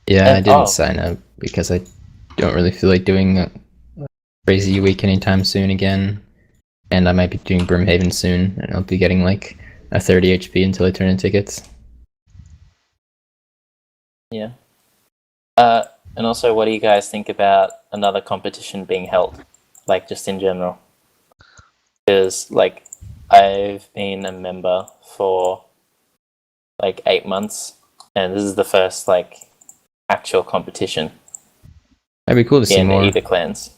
Yeah, I didn't Oh. sign up because I don't really feel like doing a crazy week anytime soon again. And I might be doing Brimhaven soon, and I'll be getting like a 30 HP until I turn in tickets. Yeah. And also, what do you guys think about another competition being held? Like, just in general? Because, like, I've been a member for, like, 8 months, and this is the first, like, actual competition That'd be cool to see in more. I either clans.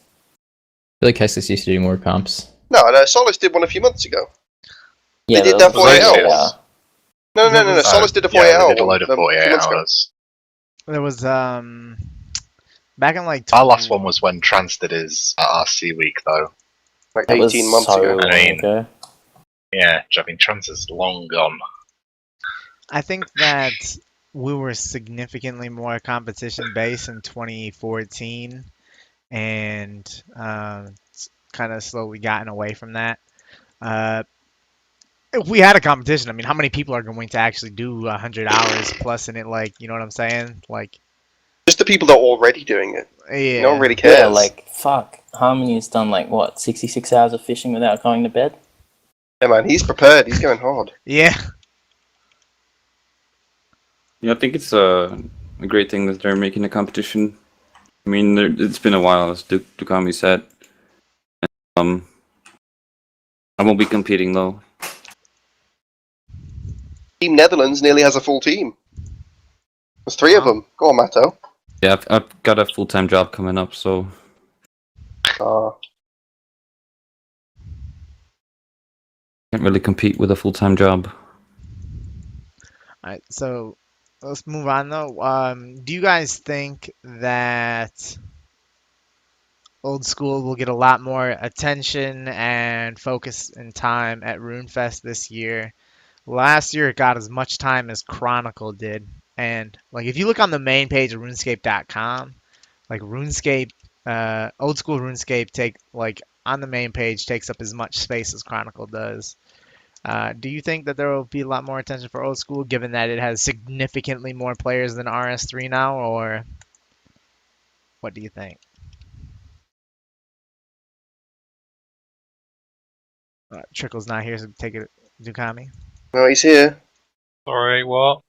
feel like Hexis used to do more comps. No, Solus did one a few months ago. Yeah, did there that was 48 a- hours. No. Solus did a 48 yeah, hour we did a one load of a few 48 months ago. hours. There was back in like Our last one was when Trans did his RC week, though. Like That was 18 months so ago. I long mean- ago. Yeah, I mean, Trans is long gone. I think that we were significantly more competition based in 2014, and kind of slowly gotten away from that. If we had a competition, I mean, how many people are going to actually do 100 hours plus in it? Like, you know what I'm saying? Like, Just the people that are already doing it. yeah. No one really cares. Yeah, like, fuck. Harmony's done, like, what, 66 hours of fishing without going to bed? Yeah, man, he's prepared. He's going hard. Yeah. Yeah, I think it's a great thing that they're making a competition. I mean, it's been a while, as Dookami said. I won't be competing though. Team Netherlands nearly has a full team. There's 3 of them. Go on, Matto. Yeah, I've got a full-time job coming up, so can't really compete with a full-time job. All right, so let's move on though. Do you guys think that Old School will get a lot more attention and focus and time at RuneFest this year? Last year it got as much time as Chronicle did. And like if you look on the main page of RuneScape.com, like RuneScape Old school RuneScape take like on the main page takes up as much space as Chronicle does. Do you think that there will be a lot more attention for old school, given that it has significantly more players than RS3 now, or what do you think? Trickle's not here, so take it, Dookami. No, he's here. Sorry, what?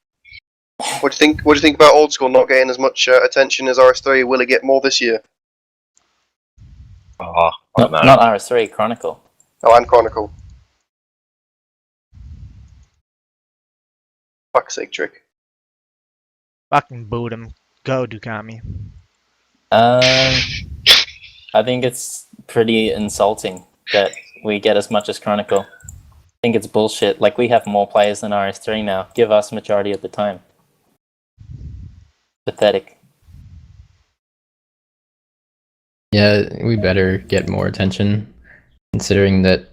What do you think? What do you think about old school not getting as much attention as RS3? Will it get more this year? Oh, I don't know. Not RS3, Chronicle. Oh, and Chronicle. Fuck's sake, Trick. Fucking boot him. Go, Dookami. I think it's pretty insulting that we get as much as Chronicle. I think it's bullshit. Like, we have more players than RS3 now. Give us majority of the time. Pathetic. Yeah, we better get more attention, considering that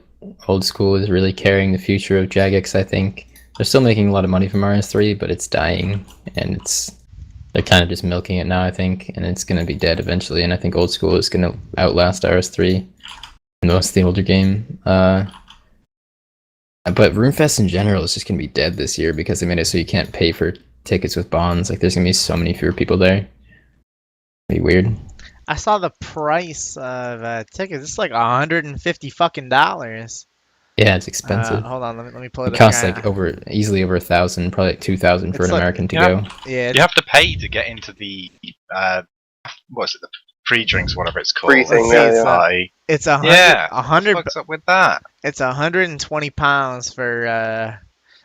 old school is really carrying the future of Jagex. I think they're still making a lot of money from RS3, but it's dying, and they're kind of just milking it now. I think, and it's gonna be dead eventually. And I think old school is gonna outlast RS3 in most of the older game. But RuneFest in general is just gonna be dead this year because they made it so you can't pay for tickets with bonds. Like, there's gonna be so many fewer people there. It'll be weird. I saw the price of tickets. It's like $150 fucking dollars. Yeah, it's expensive. Hold on, let me pull it It up. costs here. like easily over 1,000, probably like 2,000 for It's an like- American to Yeah. go. Yeah, You have to pay to get into the what's it, the pre-drinks, whatever it's called. Free thing, Let's see, yeah. it's Yeah. a hundred. What's up with that? It's £120 for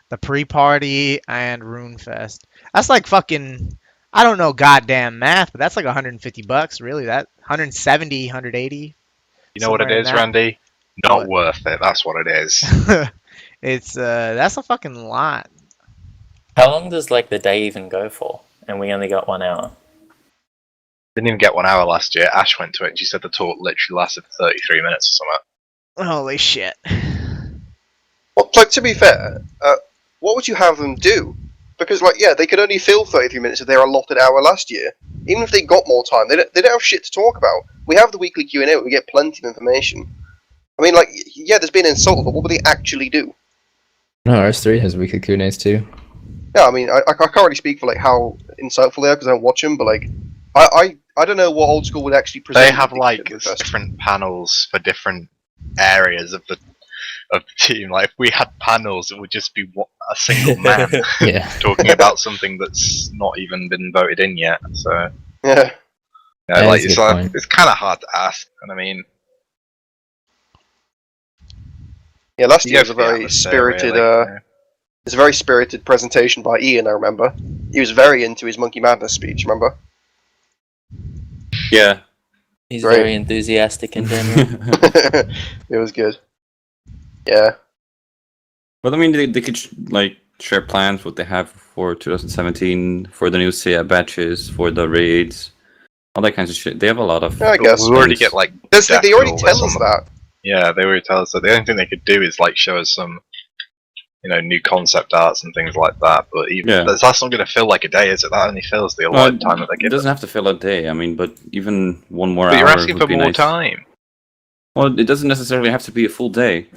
the pre-party and RuneFest. That's like fucking. I don't know goddamn math, but that's like $150. Really, that 170, 180. You know what it Somewhere in is, that. Randy? Not What? worth it. That's what it is. It's that's a fucking lot. How long does, like, the day even go for? And we only got 1 hour. Didn't even get 1 hour last year. Ash went to it and she said the talk literally lasted 33 minutes or something. Holy shit. Well, like, to be fair, what would you have them do? Because, like, yeah, they could only fill 33 minutes of their allotted hour last year. Even if they got more time, they don't have shit to talk about. We have the weekly Q&A where we get plenty of information. I mean, like, yeah, there's been insults, but what would they actually do? No, RS3 has weekly Q&As too. Yeah, I mean, I can't really speak for, like, how insightful they are because I don't watch them, but, like, I don't know what old school would actually present. They have at like the fest. different panels for different areas of the team. Like if we had panels, it would just be a single man Yeah. talking about something that's not even been voted in yet. So Yeah. Yeah, like that's a good point. it's kind of hard to ask. And I mean, Yeah, last you year go was a for the very atmosphere, spirited, really, it's a very spirited presentation by Ian, I remember. He was very into his Monkey Madness speech, remember? Yeah. He's Great. very enthusiastic in general. It was good. Yeah. But I mean, they could like share plans what they have for 2017 for the new SEA batches, for the raids, all that kinds of shit. They have a lot of. Yeah, I But guess. we already things. get like. They already Death tell Roll us on that. Yeah, they already tell us that. The only thing they could do is like show us some, new concept arts and things like that. But even Yeah. that's not going to feel like a day, is it? That only fills the allotted time that they It give. doesn't have to fill a day. I mean, but even one more But hour you're asking would for be more nice. time. Well, it doesn't necessarily have to be a full day.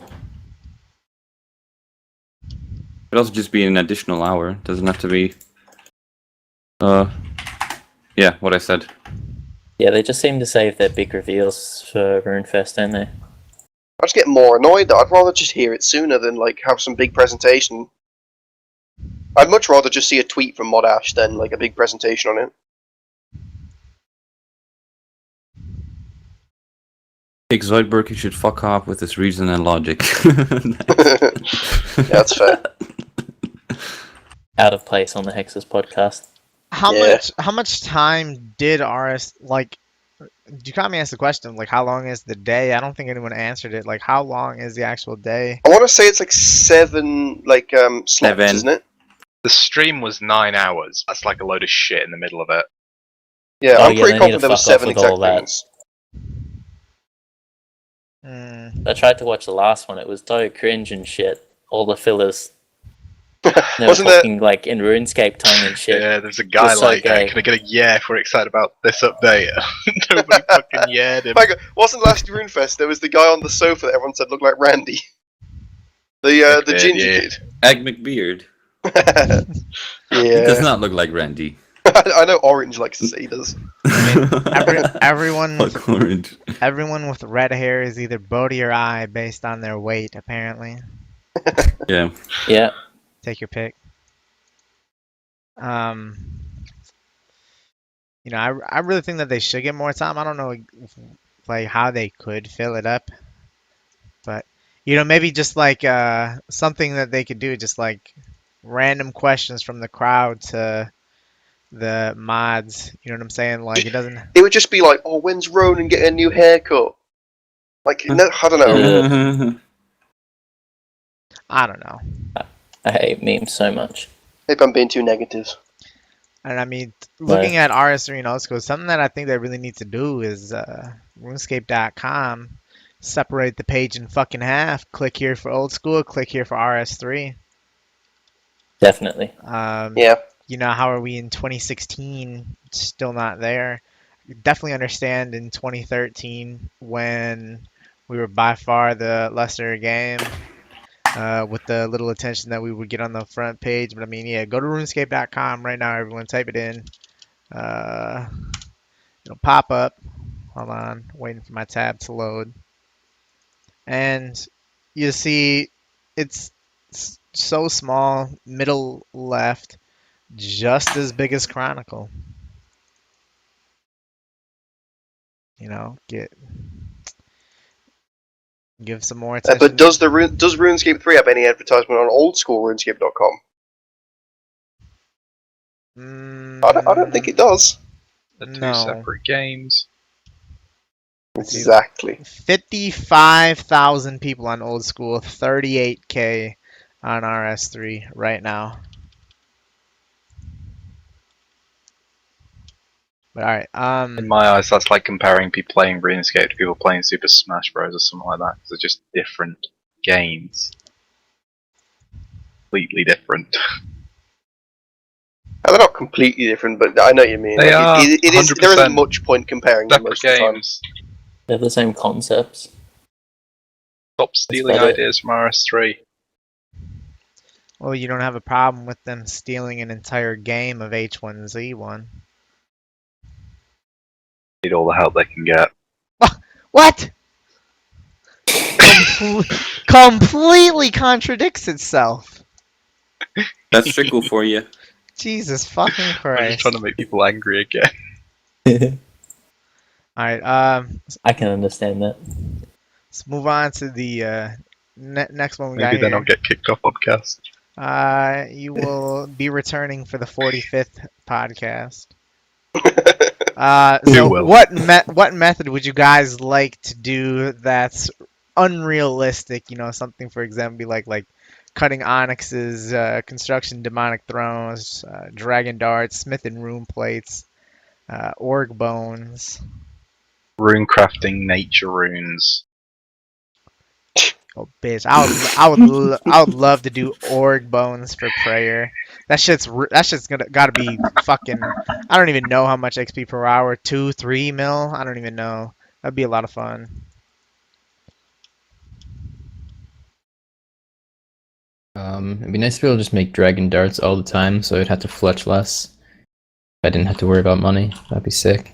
It could also just be an additional hour. It doesn't have to be. Yeah, what I said. Yeah, they just seem to save their big reveals for RuneFest, don't they? I just get more annoyed that I'd rather just hear it sooner than like have some big presentation. I'd much rather just see a tweet from Modash than like a big presentation on it. Take Zoydberg, you should fuck off with his reason and logic. Yeah, that's fair. Out of place on the Hexis podcast. Yeah. How much time did RS like Dookami asked the question, like how long is the day? I don't think anyone answered it. Like how long is the actual day? I want to say it's like 7 slots, 7. isn't it? The stream was 9 hours. That's like a load of shit in the middle of it. Yeah, Oh, I'm yeah, pretty they need confident to there was fuck off 7 with all exact that. things. Hmm. I tried to watch the last one. It was so cringe and shit. All the fillers. They were Wasn't there? talking like in RuneScape tongue and shit. Yeah, there's a guy Just so like, gay. can I get a yeah if we're excited about this update? Nobody fucking yeahed him. Hang on, wasn't last RuneFest there was the guy on the sofa that everyone said looked like Randy? The McBeard, ginger yeah. kid. Egg McBeard. He does Yeah. not look like Randy. I know Orange likes to say he does. Everyone Fuck orange. everyone with red hair is either Bodhi or I based on their weight, apparently. Yeah. Yeah. Take your pick. You know, I really think that they should get more time. I don't know like how they could fill it up, but you know, maybe just like something that they could do, just like random questions from the crowd to the mods. You know what I'm saying? Like it doesn't. It would just be like, oh, when's Ronan getting a new haircut? Like, no, I don't know. I don't know. I hate memes so much. Maybe I'm being too negative. And I mean, looking at RS3 and old school, something that I think they really need to do is RuneScape.com separate the page in fucking half. Click here for old school, click here for RS3. Definitely. Yeah. You know, how are we in 2016 still not there? Definitely understand in 2013 when we were by far the lesser game. With the little attention that we would get on the front page. But I mean, yeah, go to RuneScape.com right now. Everyone type it in. It'll pop up. Hold on, waiting for my tab to load. And you see it's so small, middle left, just as big as Chronicle. You know, give some more attention. But does RuneScape 3 have any advertisement on oldschoolRunescape.com? I don't think it does. They're two No. separate games. Exactly. 55,000 people on old school, 38K on RS3 right now. But alright, In my eyes, that's like comparing people playing RuneScape to people playing Super Smash Bros. Or something like that. They're just different games. Completely different. They're not completely different, but I know what you mean. They are, It is, there 100% isn't much point comparing them Separate most of the time. games. They have the same concepts. Stop stealing about it. ideas from RS3. well, you don't have a problem with them stealing an entire game of H1Z1. Need all the help they can get. What? Completely contradicts itself. That's Trickool for you. Jesus fucking I'm just Christ. trying to make people angry again. Alright, I can understand that. let's move on to the next one we got Maybe then here. I'll get kicked off podcast. You will be returning for the 45th podcast. You So will. what method would you guys like to do that's unrealistic? You know, something for example be like cutting onyxes, construction demonic thrones, dragon darts, smith and rune plates, org bones. Rune crafting nature runes. Oh bitch, I would love to do org bones for prayer. That shit's gotta be fucking. I don't even know how much XP per hour. 2-3 mil. I don't even know. That'd be a lot of fun. It'd be nice to be able to just make dragon darts all the time, so I'd have to fletch less. I didn't have to worry about money. That'd be sick.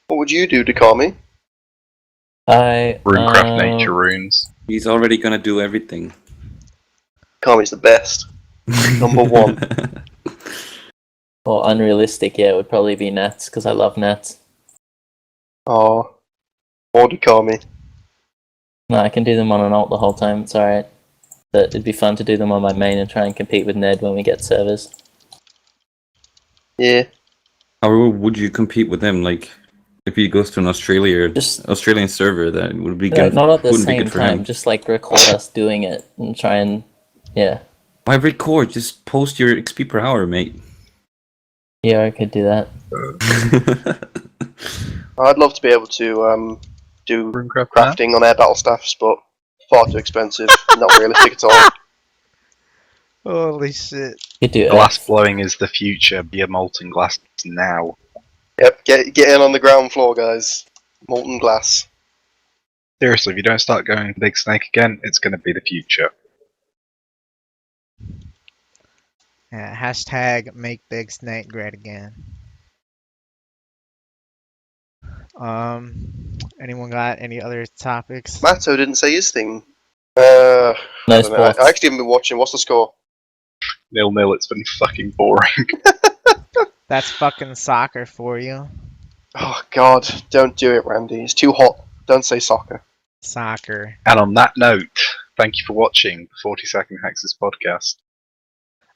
What would you do, Dookami? Runecraft nature runes. He's already gonna do everything. Dokami's the best. Number one. Or unrealistic, yeah, it would probably be nets, because I love nets. Oh, more Dookami. No, I can do them on an alt the whole time, it's alright. But it'd be fun to do them on my main and try and compete with Ned when we get servers. Yeah. How would you compete with him? Like, if he goes to an Australian server, that would be good. Not at the wouldn't be same good for time, him. just like record us doing it and try and, yeah. Why record? Just post your XP per hour, mate. Yeah, I could do that. I'd love to be able to do Runecraft crafting on air battle staffs, but far too expensive, not realistic at all. Holy shit. You do Glass Earth. blowing is the future. Be a molten glass now. Yep, get in on the ground floor, guys. Molten glass. Seriously, if you don't start going Big Snake again, it's going to be the future. Yeah, hashtag make Big Snake great again. Anyone got any other topics? Matto didn't say his thing. No I don't know. sports. I actually haven't been watching. What's the score? 0-0, it's been fucking boring. That's fucking soccer for you. Oh God, don't do it, Randy. It's too hot. Don't say soccer. Soccer. And on that note, thank you for watching the 40-second Hexis podcast.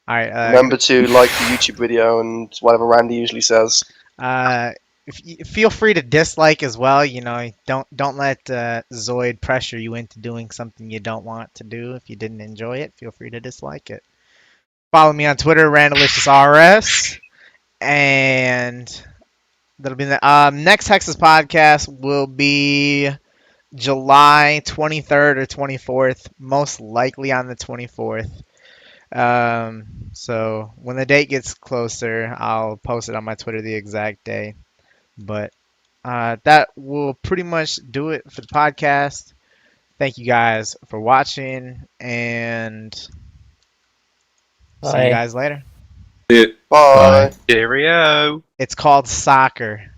Alright, Remember to like the YouTube video and whatever Randy usually says. feel free to dislike as well. You know, don't let Zoid pressure you into doing something you don't want to do. If you didn't enjoy it, feel free to dislike it. Follow me on Twitter, Randalicious, and that'll be the next Hexis podcast will be July 23rd or 24th, most likely on the 24th. So when the date gets closer, I'll post it on my Twitter the exact day. But that will pretty much do it for the podcast. Thank you guys for watching, and see you Bye. guys later. Yeah. Bye. Cheerio! It's called soccer.